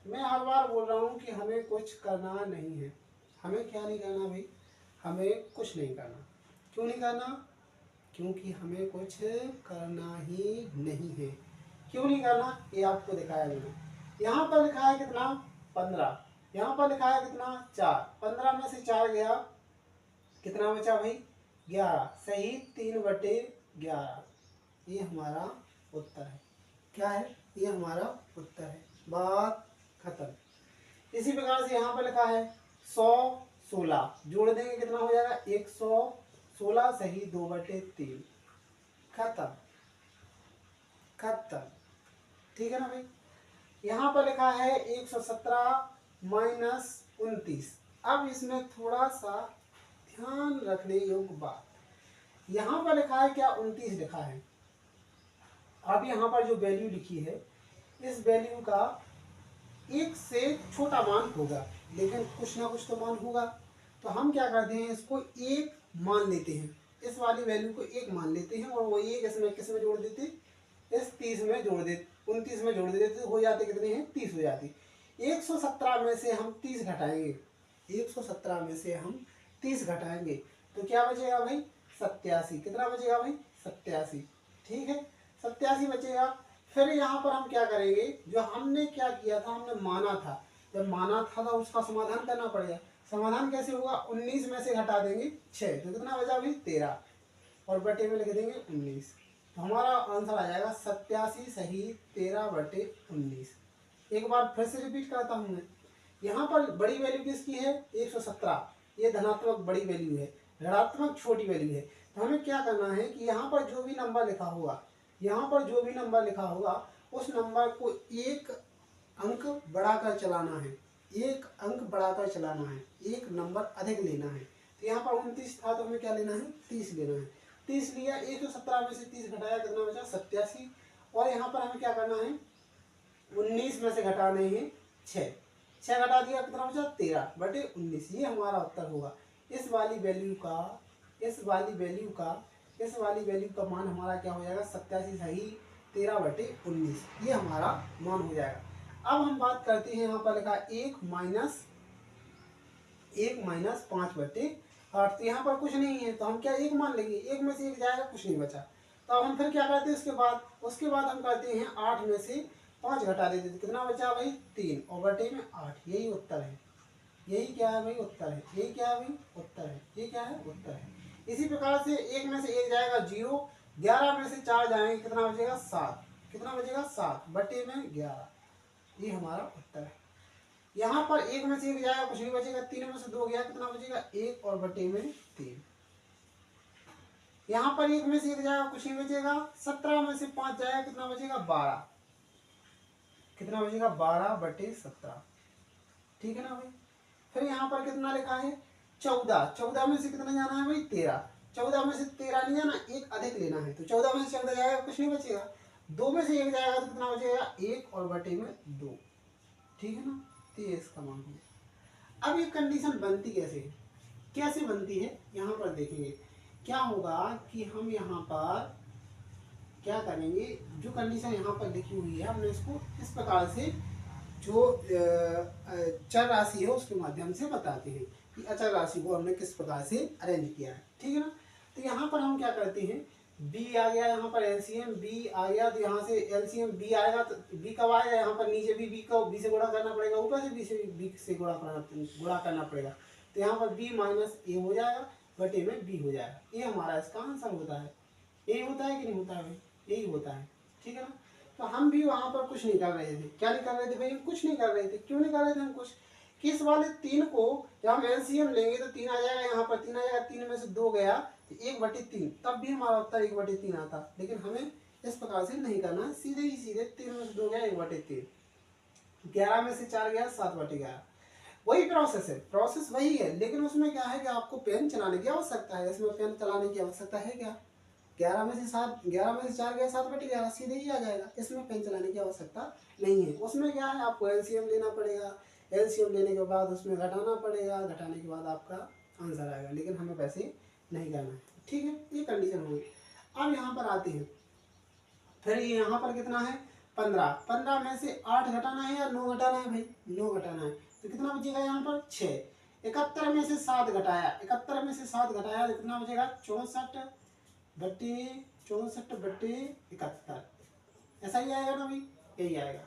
S1: मैं हर बार बोल रहा हूँ कि हमें कुछ करना नहीं है। हमें क्या नहीं करना भाई, हमें कुछ नहीं करना। क्यों नहीं करना, क्योंकि हमें कुछ करना ही नहीं है। क्यों नहीं करना ये आपको दिखाया मैंने। यहाँ पर लिखा है कितना 15, यहाँ पर लिखा है कितना 4, 15 में से 4 गया, कितना बचा भाई 11, सही 3/11। ये हमारा उत्तर है। क्या है, ये हमारा उत्तर है, बात खत्म। इसी प्रकार से यहाँ पर लिखा है 116, जोड़ देंगे कितना हो जाएगा 116 सही 2/3, खत्म खत्म। ठीक है ना भाई। यहाँ पर लिखा है 117 - 29। अब इसमें थोड़ा सा ध्यान रखने योग्य बात, यहाँ पर लिखा है क्या 29 लिखा है। अब यहाँ पर जो वैल्यू लिखी है इस वैल्यू का 1 से छोटा मान होगा, लेकिन कुछ ना कुछ तो मान होगा। तो हम क्या करते हैं, इसको 1 मान लेते हैं, इस वाली वैल्यू को 1 मान लेते हैं और वो 1 इसमें किस में जोड़ देते, इस 30 में जोड़ देते, 29 में जोड़ देते, तो हो जाते कितने हैं 30 हो जाती। 117 में से हम 30 घटाएंगे, 117 में से हम 30 घटाएंगे तो क्या बचेगा भाई 87। कितना बचेगा भाई 87, ठीक है 87 बचेगा। फिर यहाँ पर हम क्या करेंगे, जो हमने क्या किया था, हमने माना था, जब माना था तो उसका समाधान करना पड़ेगा। समाधान कैसे होगा, 19 में से घटा देंगे 6, तो कितना बचा भाई 13 और बटे में लिख देंगे 19। तो हमारा आंसर आ जाएगा 87 सही 13/19। एक बार फिर से रिपीट करता हूँ मैं, यहाँ पर बड़ी वैल्यू किसकी है 117, ये धनात्मक बड़ी वैल्यू है, ऋणात्मक छोटी वैल्यू है। तो हमें क्या करना है कि यहाँ पर जो भी नंबर लिखा होगा, यहाँ पर जो भी नंबर लिखा होगा उस नंबर को 1 अंक बढ़ाकर चलाना है, 1 अंक बढ़ाकर चलाना है, 1 नंबर अधिक लेना है। तो यहाँ पर 29 था तो हमें क्या लेना है 30 लेना है। 30 लिया, 117 में से 30 घटाया, कितना बचा 87। और यहाँ पर हमें क्या करना है 19 में से घटाने हैं 6 घटा दिया, कितना बचा 13/19। ये हमारा उत्तर होगा। इस वाली वैल्यू का मान हमारा क्या हो जाएगा 87 सही 13/19, ये हमारा मान हो जाएगा। अब हम बात करते हैं, यहाँ पर लिखा 1 - 5/8। तो यहाँ पर कुछ नहीं है तो हम क्या 1 मान लेंगे, 1 में से 1 जाएगा, कुछ नहीं बचा। तो अब हम फिर क्या करते हैं, उसके बाद हम करते हैं 8 में से 5 घटा देते तो कितना बचा भाई 3 और बटे में 8। यही उत्तर है। यही क्या है भाई उत्तर है। यही क्या है भाई उत्तर है। ये क्या है उत्तर है। इसी प्रकार से 1 में से 1 जाएगा 0, 11 में से 4 जाएंगे कितना बचेगा 7। कितना बचेगा 7 बटे में 11। ये हमारा उत्तर है। यहाँ पर 1 में से 1 जाएगा कुछ नहीं बचेगा, 3 में से 2 गया कितना बचेगा 1 और बटे में 3। यहाँ पर 1 में से 1 जाएगा कुछ नहीं बचेगा, 17 में से 5 जाएगा कितना बचेगा 12। कितना बचेगा 12 बटे 17। ठीक है ना भाई। फिर यहाँ पर कितना लिखा है 14। 14 में से कितना जाना है भाई 13। 14 में से 13 नहीं जाना, एक अधिक लेना है तो 14 में से 14 जाएगा कुछ नहीं बचेगा, 2 में से 1 जाएगा तो कितना बचेगा 1 और बटे में 2। ठीक है ना। तो ये इसका मान है। अब ये कंडीशन बनती कैसे है, कैसे बनती है यहाँ पर देखेंगे। क्या होगा कि हम यहाँ पर क्या करेंगे, जो कंडीशन यहाँ पर लिखी हुई है हमने इसको इस प्रकार से जो चर राशि है उसके माध्यम से बताते हैं कि अचर राशि को हमने किस प्रकार से अरेंज किया है। ठीक है ना। तो यहाँ पर हम क्या करते हैं, बी आ गया यहाँ पर एलसीएम, बी आ गया तो यहाँ से एलसीएम बी आएगा तो बी कब आएगा, यहाँ पर नीचे भी बी को बी से गुणा करना पड़ेगा, ऊपर से बी से गुणा करना पड़ेगा। तो यहाँ पर बी माइनस ए हो जाएगा बटे में बी हो जाएगा। ये हमारा इसका आंसर होता है। यही होता है कि नहीं होता है भाई, यही होता है। ठीक है ना। तो हम भी वहाँ पर कुछ नहीं कर रहे थे। क्या नहीं कर रहे थे भाई, हम कुछ नहीं कर रहे थे। क्यों नहीं कर रहे थे हम कुछ, किस वाले 3 को जब हम एलसीएम लेंगे तो 3 आ जाएगा, यहाँ पर 3 आ जाएगा, 3 में से 2 गया तो 1/3, तब भी हमारा उत्तर 1/3 आता। लेकिन हमें इस प्रकार से नहीं करना है, सीधे ही सीधे 3 में से 2 गया 1/3, 11 में से 4 गया 7/11। वही प्रोसेस है, प्रोसेस वही है, लेकिन उसमें क्या है कि आपको पेन चलाने की आवश्यकता है। इसमें पेन चलाने की आवश्यकता है क्या, 11 में से 4 गया 7/11, सीधे ही आ जाएगा। इसमें पेन चलाने की आवश्यकता नहीं है। उसमें क्या है, आपको एलसीएम लेना पड़ेगा, एलसीएम लेने के बाद उसमें घटाना पड़ेगा, घटाने के बाद आपका आंसर आएगा, लेकिन हमें पैसे नहीं करना है। ठीक है, ये कंडीशन होगी। अब यहाँ पर आते हैं, फिर यहाँ पर कितना है 15। 15 में से 8 घटाना है या 9 घटाना है भाई, 9 घटाना है तो कितना बचेगा यहाँ पर 6। 71 में से 7 घटाया, 71 में से 7 घटाया तो कितना बचेगा 64 बटे 71। ऐसा ही आएगा ना भाई, यही आएगा।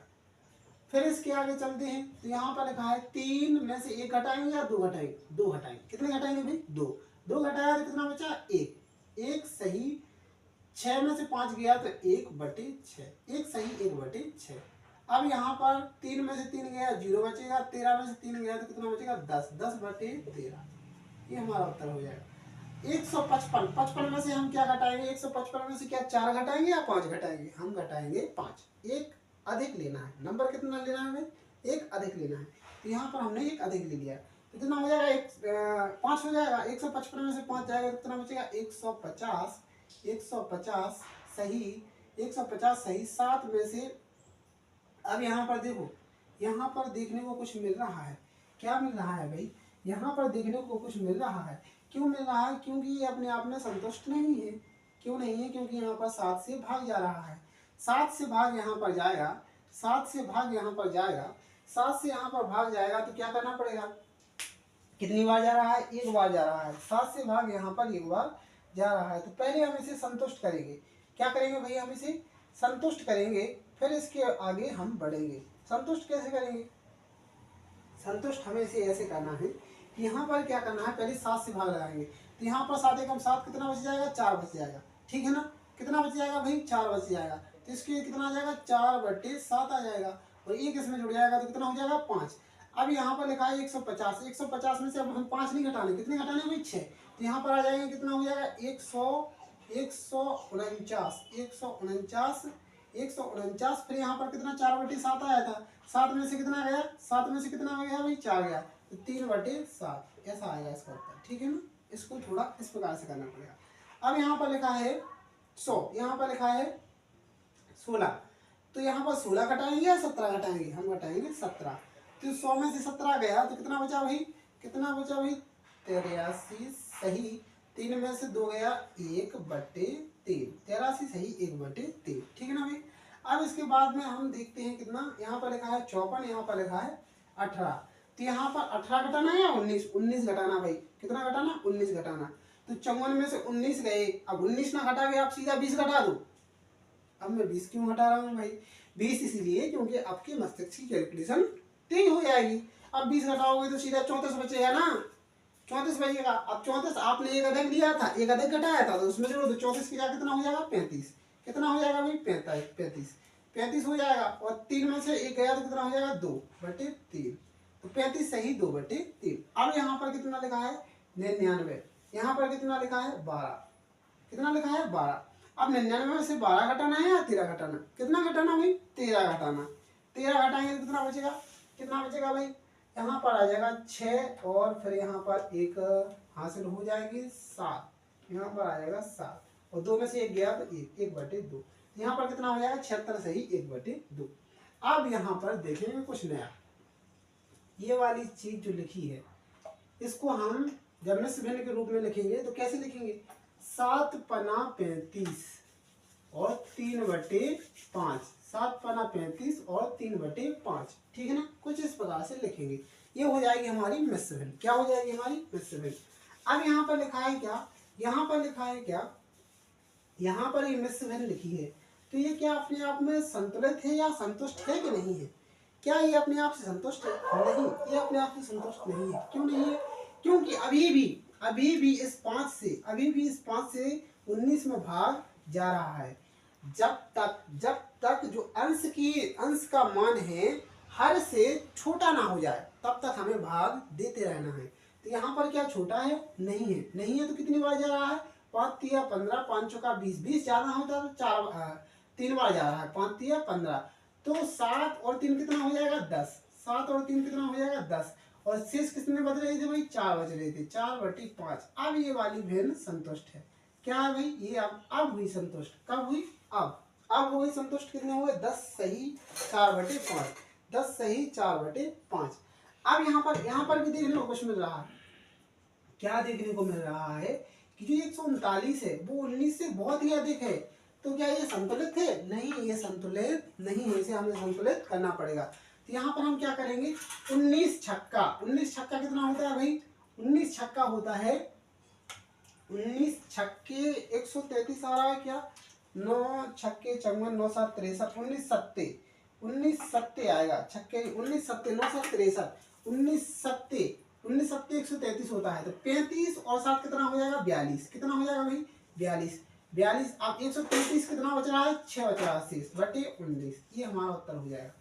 S1: फिर इसके आगे चलते हैं तो यहाँ पर लिखा है 3 में से 1 घटाएंगे या 2 घटाएंगे, 2 घटाएंगे। कितने घटाएंगे भाई 2 घटाया तो कितना बचा 1 सही। 6 में से 5 गया तो 1/6, 1 सही 1/6। अब यहाँ पर 3 में से 3 गया 0 बचेगा, 13 में से 3 गया तो कितना बचेगा 10/13। ये हमारा उत्तर हो जाएगा। 155, 55 में से हम क्या घटाएंगे, 155 में से क्या 4 घटाएंगे या 5 घटाएंगे, हम घटाएंगे 5। एक अधिक लेना है, नंबर कितना लेना है हमें, एक अधिक लेना है। तो यहाँ पर हमने एक अधिक ले लिया तो कितना हो जाएगा 5 हो जाएगा। 155 में से 5 जाएगा तो कितना बचेगा 150 सही, 150 सही। 7 में से, अब यहाँ पर देखो, यहाँ पर देखने को कुछ मिल रहा है। क्या मिल रहा है भाई, यहाँ पर देखने को कुछ मिल रहा है। क्यों मिल रहा है, क्योंकि ये अपने आप में संतुष्ट नहीं है। क्यों नहीं है, क्योंकि यहाँ पर 7 से भाग जा रहा है। 7 से भाग यहाँ पर जाएगा, 7 से भाग यहाँ पर जाएगा, 7 से यहाँ पर भाग जाएगा तो क्या करना पड़ेगा, कितनी बार जा रहा है, 1 बार जा रहा है। 7 से भाग यहाँ पर 1 बार जा रहा है। तो पहले हम इसे संतुष्ट करेंगे। क्या करेंगे भाई, हम इसे संतुष्ट करेंगे, फिर इसके आगे हम बढ़ेंगे। संतुष्ट कैसे करेंगे, संतुष्ट हमें इसे ऐसे करना है कि यहाँ पर क्या करना है, पहले 7 से भाग लगाएंगे तो यहाँ पर 7 एकम 7 कितना बच जाएगा 4 बच जाएगा। ठीक है ना, कितना बच जाएगा भाई 4 बच जाएगा। तो इसके कितना आ जाएगा 4/7 आ जाएगा और 1 इसमें जुड़ जाएगा तो कितना हो जाएगा 5। अब यहाँ पर लिखा है 150, 150 में से अब हम 5 नहीं घटाने, कितने घटाने भाई 6। तो यहाँ पर आ जाएंगे कितना हो जाएगा 149। फिर यहाँ पर कितना 4/7 आया था, 7 में से कितना गया, 7 में से कितना गया भाई 4 गया तो 3/7 ऐसा आएगा इसका उत्तर। ठीक है ना, इसको थोड़ा इस प्रकार से करना पड़ेगा। अब यहाँ पर लिखा है 100, यहाँ पर लिखा है 16, तो यहाँ पर 16 घटाएंगे या 17 घटाएंगे, हम घटाएंगे 17। तो 100 में से 17 गया तो कितना बचा भाई, कितना बचा भाई 83 सही। 3 में से 2 गया 1/3, 83 सही 1/3। ठीक है ना भाई। अब इसके बाद में हम देखते हैं कितना, यहाँ पर लिखा है 54, यहाँ पर लिखा है 18। तो यहाँ पर 18 घटाना है या 19, 19 घटाना भाई, कितना घटाना 19 घटाना। तो 54 में से 19 गए, अब 19 ना घटा के आप सीधा 20 घटा दो। अब मैं 20 क्यों घटा रहा हूँ भाई, 20 इसलिए क्योंकि आपके मस्तिष्क की कैलकुलेशन तेज हो जाएगी। अब 20 घटाओगे तो सीधा 34 बचेगा ना, 34 बचेगा। अब 34 आपने एक अधिक लिया था, एक अधिक घटाया था, तो उसमें जोड़ो तो 34 की जगह कितना हो जाएगा 35। कितना हो जाएगा भाई 35 हो जाएगा। और 3 में से एक गया तो कितना हो जाएगा 2/3। तो 35 सही 2/3। अब यहाँ पर कितना लिखा है 99, यहाँ पर कितना लिखा है 12। कितना लिखा है 12। अब 99 में से 12 घटाना है या 13 घटाना, कितना घटाना भाई 13 घटाना। 13 घटाएंगे तो कितना बचेगा, कितना बचेगा भाई, यहाँ पर आ जाएगा 6 और फिर यहाँ पर एक हासिल हो जाएगी 7, यहाँ पर आ जाएगा 7 और 2 में से एक गया तो 1/2। यहाँ पर कितना हो जाएगा 76 सही 1/2। अब यहाँ पर देखेंगे कुछ नया, ये वाली चीज जो लिखी है इसको हम जब मिश्र भिन्न के रूप में लिखेंगे तो कैसे लिखेंगे, 7 पना 35 और 3/5, 7 पना 35 और 3/5, ठीक है ना। कुछ इस प्रकार से लिखेंगे, ये हो जाएगी हमारी मिश्र भिन्न। क्या हो जाएगी हमारी मिश्र भिन्न। अब यहाँ पर लिखा है क्या, यहाँ पर लिखा है क्या, यहाँ पर ये मिश्र भिन्न लिखी है, तो ये क्या अपने आप में संतुलित है या संतुष्ट है कि नहीं है। क्या ये अपने आप से संतुष्ट है, नहीं, ये अपने आप से संतुष्ट नहीं है। क्यों नहीं है, क्योंकि अभी भी इस 5 से 19 में भाग जा रहा है। जब तक जो अंश का मान है हर से छोटा ना हो जाए तब तक हमें भाग देते रहना है। तो यहाँ पर क्या छोटा है, नहीं है तो कितनी बार जा रहा है 5 तिया 15, 5 चौका 20, 20 ज्यादा होता तो 3 बार जा रहा है, 5 तिया 15, तो 7 और 3 कितना हो जाएगा 10, 7 और 3 कितना हो जाएगा 10, और शेष कितने बच रहे थे भाई 4 बच रहे थे, 4/5। अब ये वाली भिन्न संतुष्ट है। क्या है भाई, ये अब हुई संतुष्ट, कब हुई, अब हो गई संतुष्ट। कितने हुए 10 सही 4/5, 10 सही 4/5। अब यहाँ पर भी देखने को कुछ मिल रहा है, क्या देखने को मिल रहा है कि जो 139 है वो 19 से बहुत ही अधिक है। तो क्या ये संतुलित है, नहीं, ये संतुलित नहीं है, इसे हमें संतुलित करना पड़ेगा। तो यहाँ पर हम क्या करेंगे, 19 छक्का कितना होता है भाई, 19 छक्का होता है, 19 छक्के 133 आ रहा है क्या, 9 छक्के 54, 9 7 63, 19 सत्ते आएगा छक्के, 19 सत्ते 9 7 63, 19 सत्ते 133 होता है। तो 35 और 7 कितना हो जाएगा 42, कितना हो जाएगा भाई 42। अब 133 कितना बच रहा है 6 बच रहा है, 19, ये हमारा उत्तर हो जाएगा।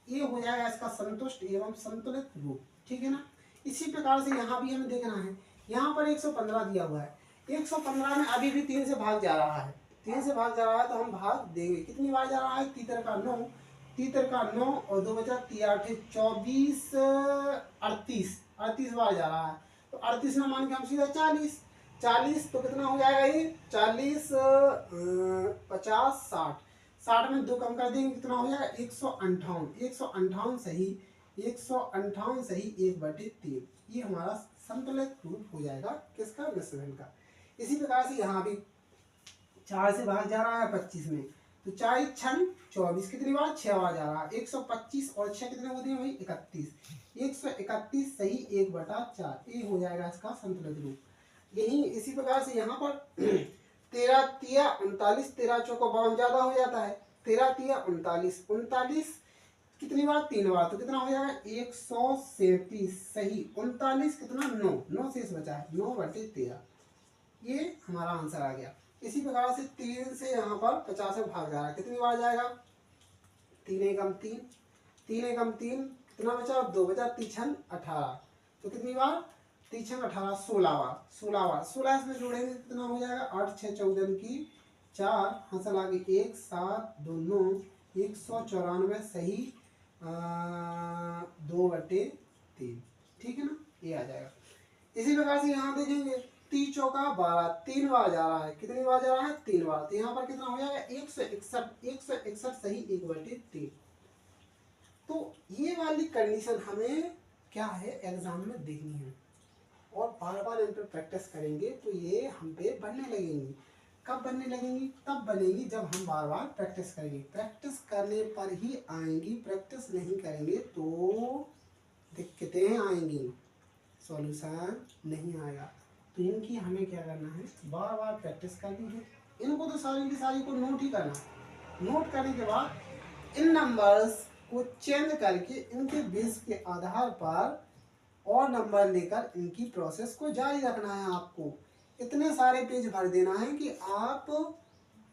S1: ये हो जाएगा इसका संतुष्ट एवं संतुलित रूप, ठीक है ना। इसी प्रकार से यहाँ भी हमें देखना है, यहाँ पर 115 दिया हुआ है, 115 में अभी भी 3 से भाग जा रहा है, 3 से भाग जा रहा है तो हम भाग देंगे। कितनी बार जा रहा है, तीतर का 9 और 2 बचा 3 8 24 38 बार जा रहा है। तो 38 में मान के हम सीधा 40, तो कितना हो जाएगा ये 40 50 60 में 2 कम कर देंगे कितना हो जाएगा 158 सही 158 ये हमारा संतुलित रूप हो जाएगा किसका, मिश्र भिन्न का। इसी प्रकार से यहाँ भी 4 से भाग जा रहा है 25 में, तो 4 6 24, कितनी बार 6 बार जा रहा है, 125 और 6 कितने होते हैं भाई 131 सही 1/4, ये हो जाएगा इसका संतुलित रूप। यही इसी प्रकार से यहाँ पर 13 तिया 39, 13 चौको 52 ज्यादा हो जाता है, 13 तिया 39 कितनी बार 3 बार, तो कितना हो जाएगा 137 सही 39 कितना 9 शेष बचा है 9/13, ये हमारा आंसर आ गया। इसी प्रकार से 3 से यहाँ पर 50 में भाग जा रहा है, कितनी बार जाएगा 3 एकम 3 कितना बचा 2 बचा 3 18, तो कितनी बार 3 18 16 इसमें जोड़ेंगे कितना हो जाएगा 8 6 14 की 4 हासिल आगे 1 7 2 9 194 सही 2/3, ठीक है ना, ये आ जाएगा। इसी प्रकार से यहाँ देखेंगे 3 चौका 12 3 बार जा रहा है, कितनी बार जा रहा है 3 बार, तो यहाँ पर कितना हो जाएगा 161 सही 1/3। तो ये वाली कंडीशन हमें क्या है एग्जाम में देखनी है और बार बार इन पर प्रैक्टिस करेंगे तो ये हम पे बनने लगेंगी। कब बनने लगेंगी, तब बनेगी जब हम बार बार प्रैक्टिस करेंगे, प्रैक्टिस करने पर ही आएंगी, प्रैक्टिस नहीं करेंगे तो दिक्कतें आएंगी, सॉल्यूशन नहीं आएगा। तो इनकी हमें क्या करना है, बार बार प्रैक्टिस करनी है। इनको तो सारी की सारी को नोट ही करना, नोट करने के बाद इन नंबर्स को चेंज करके इनके बेस के आधार पर और नंबर लेकर इनकी प्रोसेस को जारी रखना है। आपको इतने सारे पेज भर देना है कि आप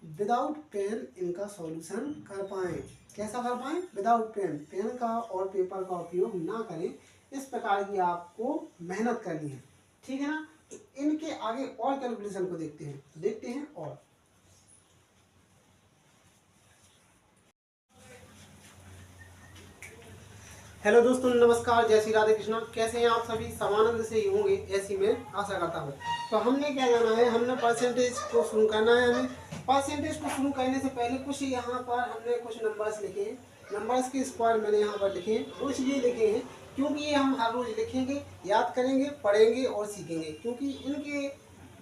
S1: विदाउट पेन इनका सॉल्यूशन कर पाएँ। कैसा कर पाएँ? विदाउट पेन, पेन का और पेपर का उपयोग ना करें। इस प्रकार की आपको मेहनत करनी है, ठीक है ना। तो इनके आगे और कैलकुलेशन को देखते हैं, तो देखते हैं। और हेलो दोस्तों, नमस्कार, जय श्री राधे कृष्णा। कैसे हैं आप सभी? समानंद से ही होंगे, ऐसी मैं आशा करता हूँ। तो हमने क्या करना है, हमने परसेंटेज को शुरू करना है। हमें परसेंटेज को शुरू करने से पहले कुछ यहाँ पर हमने कुछ नंबर्स लिखे हैं। नंबर्स के स्क्वायर मैंने यहाँ पर लिखे हैं। वो इसलिए लिखे हैं क्योंकि ये हम हर रोज़ लिखेंगे, याद करेंगे, पढ़ेंगे और सीखेंगे। क्योंकि इनके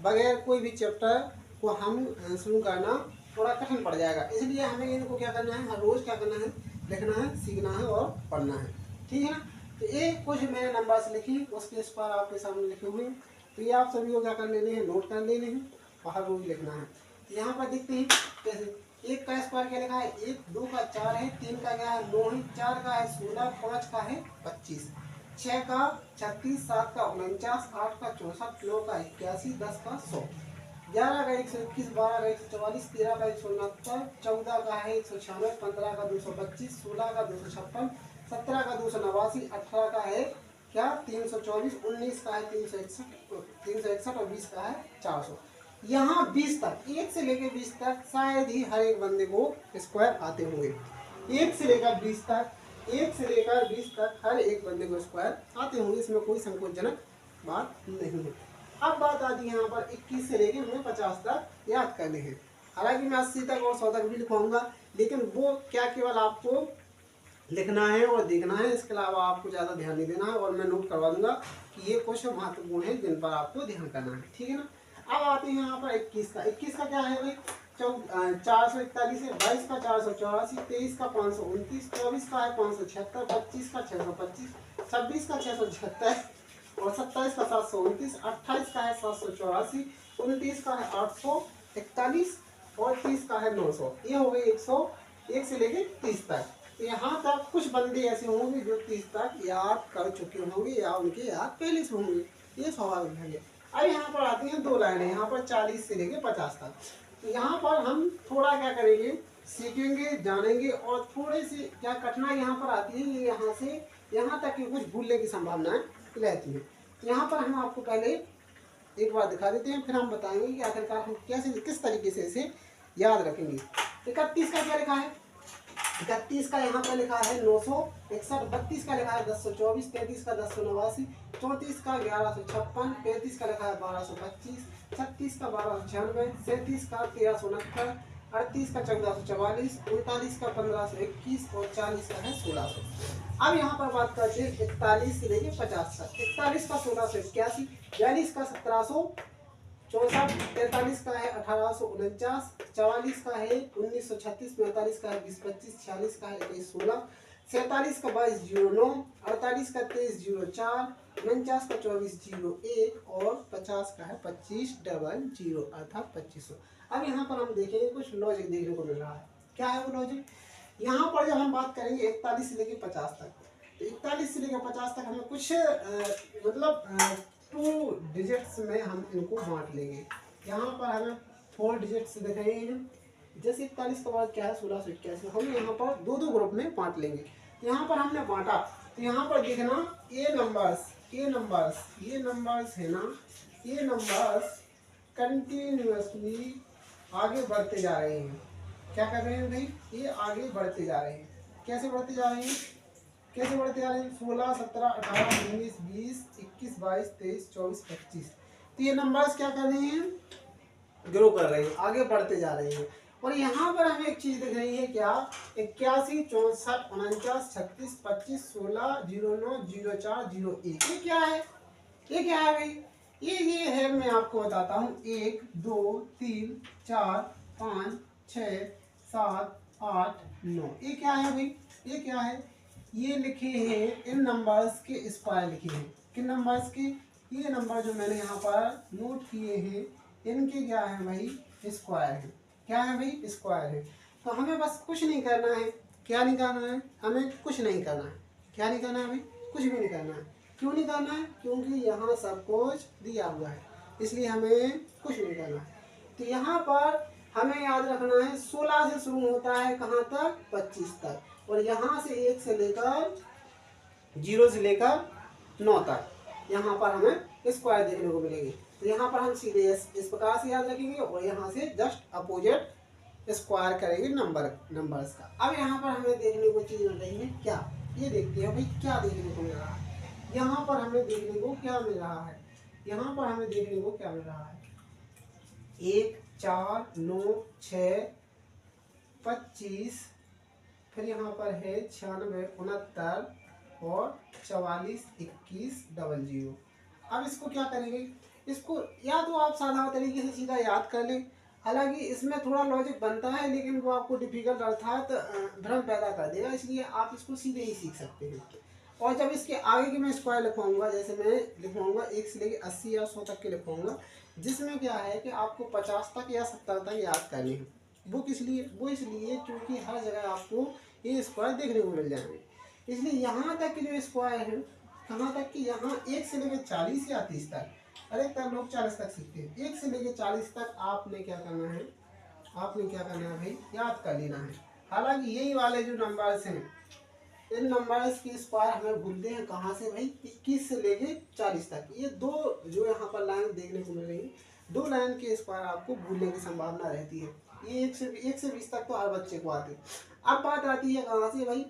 S1: बगैर कोई भी चैप्टर को हम शुरू करना थोड़ा कठिन पड़ जाएगा। इसलिए हमें इनको क्या करना है, हर रोज़ क्या करना है, लिखना है, सीखना है और पढ़ना है, ठीक है ना। तो ये कुछ मैंने नंबर्स लिखी, उसके स्क्वायर आपके सामने लिखे हुए हैं। तो ये आप सभी को क्या कर लेने हैं, नोट कर लेने हैं, बाहर रोज लिखना है। यहाँ पर देखते हैं कैसे। एक का स्क्वायर क्या लिखा है, 1, 2 का 4 है, 3 का क्या है 9 है, 4 का है 16, 5 का है 25, 6 का 36, 7 का 49, 8 का 64, 9 का 81, 10 का 100, 11 का 121, 12 का 144, 13 का 169, 14 का है 196, 15 का 225, 16 का 256, 17 का 289, 18 का है क्या 324, 19 का है 361 और 20 का है 400। यहाँ 20 तक, 1 से लेकर 20 तक शायद ही हर एक बंदे को स्क्वायर आते होंगे। 1 से लेकर 20 तक, 1 से लेकर 20 तक हर एक बंदे को स्क्वायर आते होंगे। इसमें कोई संकोचजनक बात नहीं है। अब बात आती है यहाँ पर 21 से लेकर हमें 50 तक याद करने हैं। हालांकि मैं 80 तक और 100 तक भी लिखवाऊंगा, लेकिन वो क्या केवल आपको लिखना है और देखना है, इसके अलावा आपको ज़्यादा ध्यान नहीं देना है। और मैं नोट करवा दूंगा कि ये कुछ महत्वपूर्ण है जिन पर आपको ध्यान करना है, ठीक है ना। अब आते हैं यहाँ पर 21 का। 21 का क्या है भाई, 441 है, 22 का 484, 23 का 529, 24 का है 576, 25 का 625, 26 का 676 और 27 का 729, 28 का है 784, 29 का है 841 और 30 का है 900। ये हो गए 101 से लेके 30 तक। तो यहाँ तक कुछ बंदे ऐसे होंगे जो 30 तक याद कर चुके होंगे या उनके याद पहले से होंगे, ये स्वाभाविक है। अब यहाँ पर आती हैं 2 लाइनें, यहाँ पर 40 से लेके 50 तक। तो यहाँ पर हम थोड़ा क्या करेंगे, सीखेंगे, जानेंगे और थोड़े से क्या कठिनाई यहाँ पर आती है, ये यहाँ से यहाँ तक कि कुछ भूलने की संभावनाएं रहती है। तो यहाँ पर हम आपको पहले एक बार दिखा देते हैं, फिर हम बताएंगे कि आखिरकार हम कैसे किस तरीके से इसे याद रखेंगे। 31 का क्या लिखा है, 31 का यहाँ पर लिखा है 961, 32 का लिखा है 1024, 33 का 1089, 34 का 1156, 35 का लिखा है 1225, 36 का 1296, 37 का 1369, 38 का 1444, 39 का 1521 और 40 का है 1600। अब यहाँ पर बात करते हैं 41 से लेके 50 तक। 41 का 1681, 42 का 1764, 43 का है 1849, 44 का है 1936, 45 का है 2025, 46 का है 2116, 47 का 2209, 48 का 2304, 49 का 2401 और 50 का है 2500 अर्थात 2500। अब यहाँ पर हम देखेंगे कुछ लॉजिक देखने को मिल रहा है। क्या है वो लॉजिक? यहाँ पर जब हम बात करेंगे 41 से लेके 50 तक, तो 41 से लेकर 50 तक हमें कुछ मतलब 2 डिजिट्स में हम इनको बांट लेंगे। यहाँ पर हमें 4 डिजिट्स दिख रहे हैं। जैसे 41 के बाद क्या है 1681, हम यहाँ पर 2-2 ग्रुप में बांट लेंगे। यहाँ पर हमने बांटा, तो यहाँ पर देखना ये नंबर्स है ना, ये नंबर्स कंटिन्यूअसली आगे बढ़ते जा रहे हैं। क्या कर रहे हैं भाई, ये आगे बढ़ते जा रहे हैं। कैसे बढ़ते जा रहे हैं, कैसे बढ़ते जा रहे हैं, 16, 17, 18, 19, 20, 21, 22, 23, 24, 25। तो ये नंबर्स क्या कर रहे हैं, ग्रो कर रहे हैं, आगे बढ़ते जा रहे हैं। और यहाँ पर हमें एक चीज दिख रही है, क्या 81, 64, 49, 36, 25, 16, 09, 04, 01। ये क्या है, ये क्या है भाई, ये है, मैं आपको बताता हूँ, 1, 2, 3, 4, 5, 6, 7, 8, 9। ये क्या है भाई, ये क्या है, ये लिखे हैं इन नंबर्स के स्क्वायर लिखे हैं। किन नंबर्स के, ये नंबर जो मैंने यहाँ पर नोट किए हैं इनके क्या है भाई, स्क्वायर है। क्या है भाई, स्क्वायर है। तो हमें बस कुछ नहीं करना है, क्या नहीं करना है, हमें कुछ नहीं करना है। क्या नहीं करना है हमें? कुछ भी नहीं करना है। क्यों नहीं करना है? क्योंकि यहाँ सब कुछ दिया हुआ है, इसलिए हमें कुछ नहीं करना है। तो यहाँ पर हमें याद रखना है 16 से शुरू होता है कहाँ तक? 25 तक, और यहाँ से 1 से लेकर 0 से लेकर 9 तक यहाँ पर हमें स्क्वायर देखने को मिलेंगे। तो यहाँ पर हम सीधे इस प्रकार से याद रखेंगे और यहाँ से जस्ट अपोजिट स्क्वायर करेंगे नंबर्स का। अब यहाँ पर हमें देखने को चीज मिल रही है क्या? ये देखते हैं भाई क्या देखने को मिल रहा है। यहाँ पर हमें देखने को क्या मिल रहा है? यहाँ पर हमें देखने को क्या मिल रहा है? 1 4 9 6 25, फिर यहाँ पर है 96 69 और 44 21 00। अब इसको क्या करेंगे? इसको या तो आप साधारण तरीके से सीधा याद कर लें, हालांकि इसमें थोड़ा लॉजिक बनता है लेकिन वो आपको डिफिकल्ट अर्थात भ्रम पैदा कर देगा, इसलिए आप इसको सीधे ही सीख सकते हैं। और जब इसके आगे की मैं स्क्वायर लिखवाऊंगा, जैसे मैं लिखवाऊंगा 1 से लेकर 80 या 100 तक के लिखवाऊंगा, जिसमें क्या है कि आपको 50 तक या 70 तक याद करने हैं। वो किस लिए? वो इसलिए क्योंकि हर जगह आपको ये स्क्वायर देखने को मिल जाएंगे। इसलिए यहाँ तक की जो स्क्वायर है, कहाँ तक कि यहाँ 1 से लेकर 40 या 30 तक, अरे तब लोग 40 तक सीखते हैं। 1 से लेकर 40 तक आपने क्या करना है? आपने क्या करना है भाई? याद कर लेना है। हालांकि यही वाले जो नंबर्स हैं, इन नंबर्स की स्क्वायर हमें भूलते हैं कहाँ से भाई? 21 से लेके 40 तक। ये दो जो यहाँ पर लाइन देखने को मिल रही है, 2 लाइन के स्क्वायर आपको भूलने की संभावना रहती है। ये 1 से 20 तक तो हर बच्चे को आते हैं। अब बात आती है कहाँ से भाई?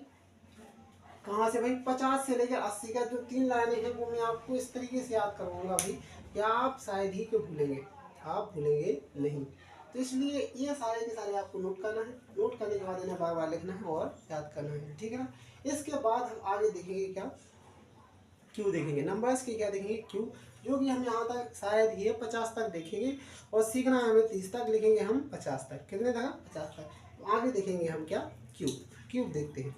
S1: कहाँ से भाई? 50 से लेकर 80 का जो 3 लाइनें हैं वो मैं आपको इस तरीके से याद करवाऊंगा भाई, क्या आप शायद ही क्यों भूलेंगे? आप भूलेंगे नहीं। तो इसलिए ये सारे के सारे आपको नोट करना है। नोट करने के बाद इन्हें बार बार लिखना है और याद करना है, ठीक है ना? इसके बाद हम आगे देखेंगे क्या? क्यू देखेंगे। नंबर्स के क्या देखेंगे? क्यू, जो कि हम यहाँ तक शायद ये 50 तक देखेंगे और सीखना है हमें 30 तक, लिखेंगे हम 50 तक। कितने तक? 50 तक। तो आगे देखेंगे हम क्या? क्यूब। क्यूब देखते हैं।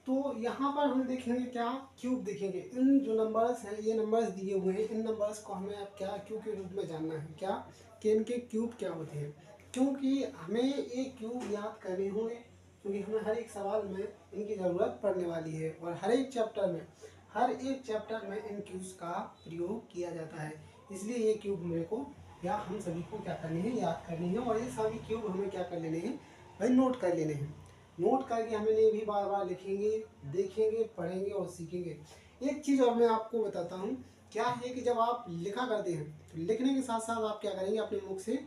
S1: तो यहाँ पर हम देखेंगे क्या? क्यूब देखेंगे। इन जो नंबर्स हैं, ये नंबर्स दिए हुए हैं, इन नंबर्स को हमें अब क्या क्यूब के रूप में जानना है क्या? कि इनके क्यूब क्या होते हैं, क्योंकि हमें ये क्यूब याद करने होंगे, क्योंकि हमें हर एक सवाल में इनकी ज़रूरत पड़ने वाली है और हर एक चैप्टर में इन क्यूब्स का प्रयोग किया जाता है। इसलिए ये क्यूब मेरे को या हम सभी को क्या करने हैं? याद करने हैं। और ये सभी क्यूब हमें क्या कर लेने हैं भाई? नोट कर लेने हैं। नोट करके हमें ये भी बार बार लिखेंगे, देखेंगे, पढ़ेंगे और सीखेंगे। एक चीज़ और मैं आपको बताता हूँ, क्या है कि जब आप लिखा करते हैं तो लिखने के साथ साथ आप क्या करेंगे? अपने मुख से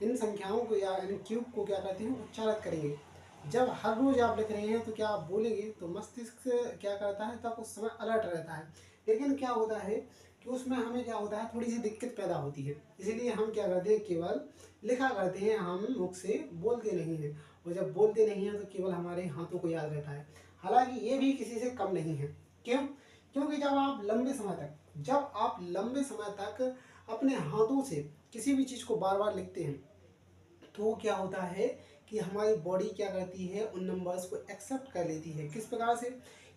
S1: इन संख्याओं को या इन क्यूब को क्या करते हैं? उच्चारित करेंगे। जब हर रोज आप लिख रहे हैं तो क्या आप बोलेंगे तो मस्तिष्क क्या करता है? तब उस समय अलर्ट रहता है। लेकिन क्या होता है कि उसमें हमें क्या होता है? थोड़ी सी दिक्कत पैदा होती है। इसीलिए हम क्या करते हैं? केवल लिखा करते हैं, हम मुख से बोलते नहीं हैं। और जब बोलते नहीं हैं तो केवल हमारे हाथों को याद रहता है। हालांकि ये भी किसी से कम नहीं है। क्यों? क्योंकि जब आप लंबे समय तक अपने हाथों से किसी भी चीज़ को बार बार लिखते हैं तो क्या होता है कि हमारी बॉडी क्या करती है? उन नंबर्स को एक्सेप्ट कर लेती है। किस प्रकार से?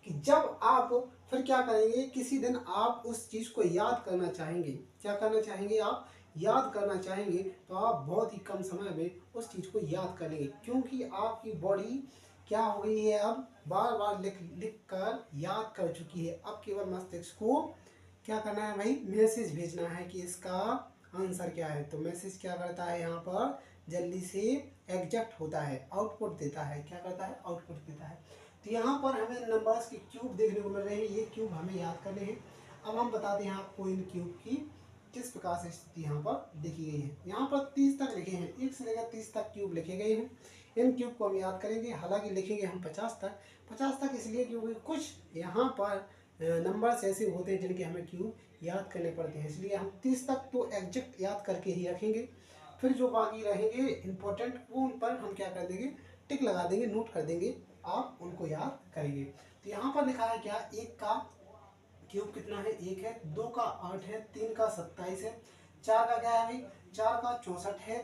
S1: कि जब आप फिर क्या करेंगे? किसी दिन आप उस चीज़ को याद करना चाहेंगे। क्या करना चाहेंगे? आप याद करना चाहेंगे तो आप बहुत ही कम समय में उस चीज़ को याद कर लेंगे, क्योंकि आपकी बॉडी क्या हो गई है? अब बार बार लिख लिख कर याद कर चुकी है। अब केवल मस्तिष्क को क्या करना है भाई? मैसेज भेजना है कि इसका आंसर क्या है। तो मैसेज क्या करता है? यहाँ पर जल्दी से एग्जैक्ट होता है, आउटपुट देता है। क्या करता है? आउटपुट देता है। तो यहाँ पर हमें नंबर्स के क्यूब देखने को मिल रहे हैं। ये क्यूब हमें याद करने हैं। अब हम बताते हैं आपको इन क्यूब की किस प्रकार से स्थिति यहाँ पर देखी गई है। यहाँ पर 30 तक लिखे हैं, 1 से लेकर 30 तक क्यूब लिखे गए हैं। इन क्यूब को हम याद करेंगे, हालांकि लिखेंगे हम 50 तक इसलिए क्योंकि कुछ यहाँ पर नंबर्स ऐसे होते हैं जिनके हमें क्यूब याद करने पड़ते हैं, इसलिए हम 30 तक तो एग्जैक्ट याद करके ही रखेंगे। फिर जो बाकी रहेंगे इंपॉर्टेंट, वो उन पर हम क्या कर देंगे? टिक लगा देंगे, नोट कर देंगे, आप उनको याद करेंगे। तो यहाँ पर लिखा है क्या? 1 का क्यूब कितना है? 1 है। 2 का 8 है। 3 का 27 है। 4 का क्या है भाई? 4 का 64 है।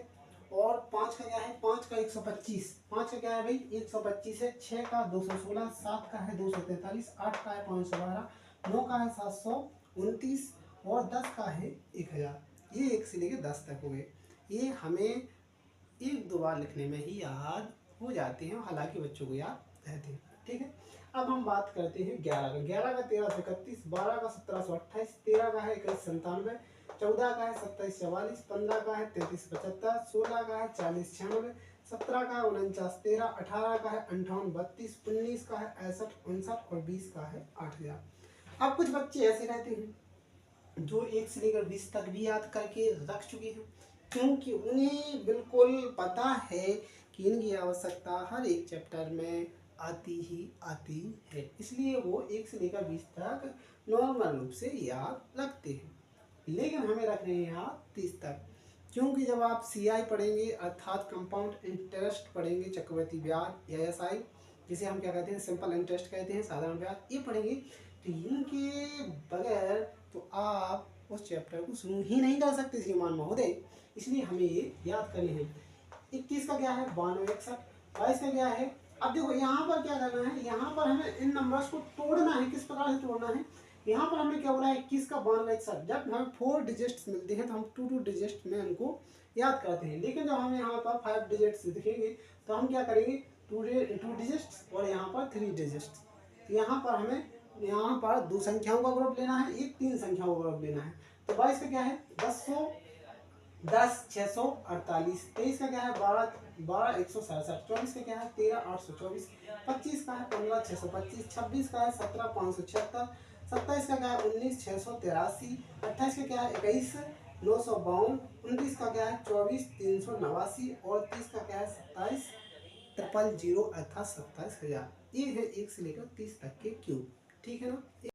S1: और 5 का क्या है? 5 का 125। 5 का क्या है भाई? 125 है। 6 का 216, 7 का है 243, 8 का है 512, 9 का है 729 और 10 का है 1000। ये 1 से लेकर 10 तक हो गए। ये हमें एक दो बार लिखने में ही याद हो जाते हैं, हालांकि बच्चों को याद रहते हैं। ठीक है, अब हम बात करते हैं 11 का। 11 का 1331, 12 का 1728, 13 का है 2197, 14 का है 2744, 15 का है 3375, 16 का है 4096, 17 का है 4913, 18 का है 5832, 19 का है 6159 और 20 का है 8000। अब कुछ बच्चे ऐसे रहते हैं जो 1 से लेकर 20 तक भी याद करके रख चुके हैं, क्योंकि उन्हें बिल्कुल पता है कि इनकी आवश्यकता हर एक चैप्टर में आती ही आती है, इसलिए वो 1 से लेकर 20 तक नॉर्मल रूप से याद रखते हैं। लेकिन हमें रखने हैं याद 30 तक, क्योंकि जब आप CI पढ़ेंगे अर्थात कंपाउंड इंटरेस्ट पढ़ेंगे, चक्रवृद्धि ब्याज या SI, जिसे हम क्या कहते हैं सिंपल इंटरेस्ट कहते हैं, साधारण ब्याज, ये पढ़ेंगे, तो इनके बगैर तो आप उस चैप्टर को शुरू ही नहीं कर सकते श्रीमान महोदय, इसलिए हमें ये याद करने हैं। 21 का क्या है 92 61, 22 का क्या है, अब देखो यहाँ पर क्या करना है, यहाँ पर हमें इन नंबर्स को तोड़ना है। किस प्रकार से तोड़ना है, यहाँ पर हमने क्या बोला है 21 का 92 61, जब हमें 4 डिजिट्स मिलते हैं तो हम 2 डिजिट्स में उनको याद करते हैं, लेकिन जब हमें यहाँ पर 5 डिजिट्स दिखेंगे तो हम क्या करेंगे 2 डिजिट्स और यहाँ पर 3 डिजिट्स। तो यहाँ पर हमें यहाँ पर 2 संख्याओं का ग्रुप लेना है, एक 3 संख्याओं का ग्रुप लेना है। तो 22 का क्या है 10 648, 23 का क्या है 12 167, 24 का क्या है 13 824, 25 का है 15 625, 26 का है 17 576, 27 का क्या है 19 683, 28 का क्या है 21 952, 29 का क्या है 24 389 और 30 का क्या है 27 000 अर्थात 27,000। ये है 1 से लेकर 30 तक के क्यूब। ठीक है ना।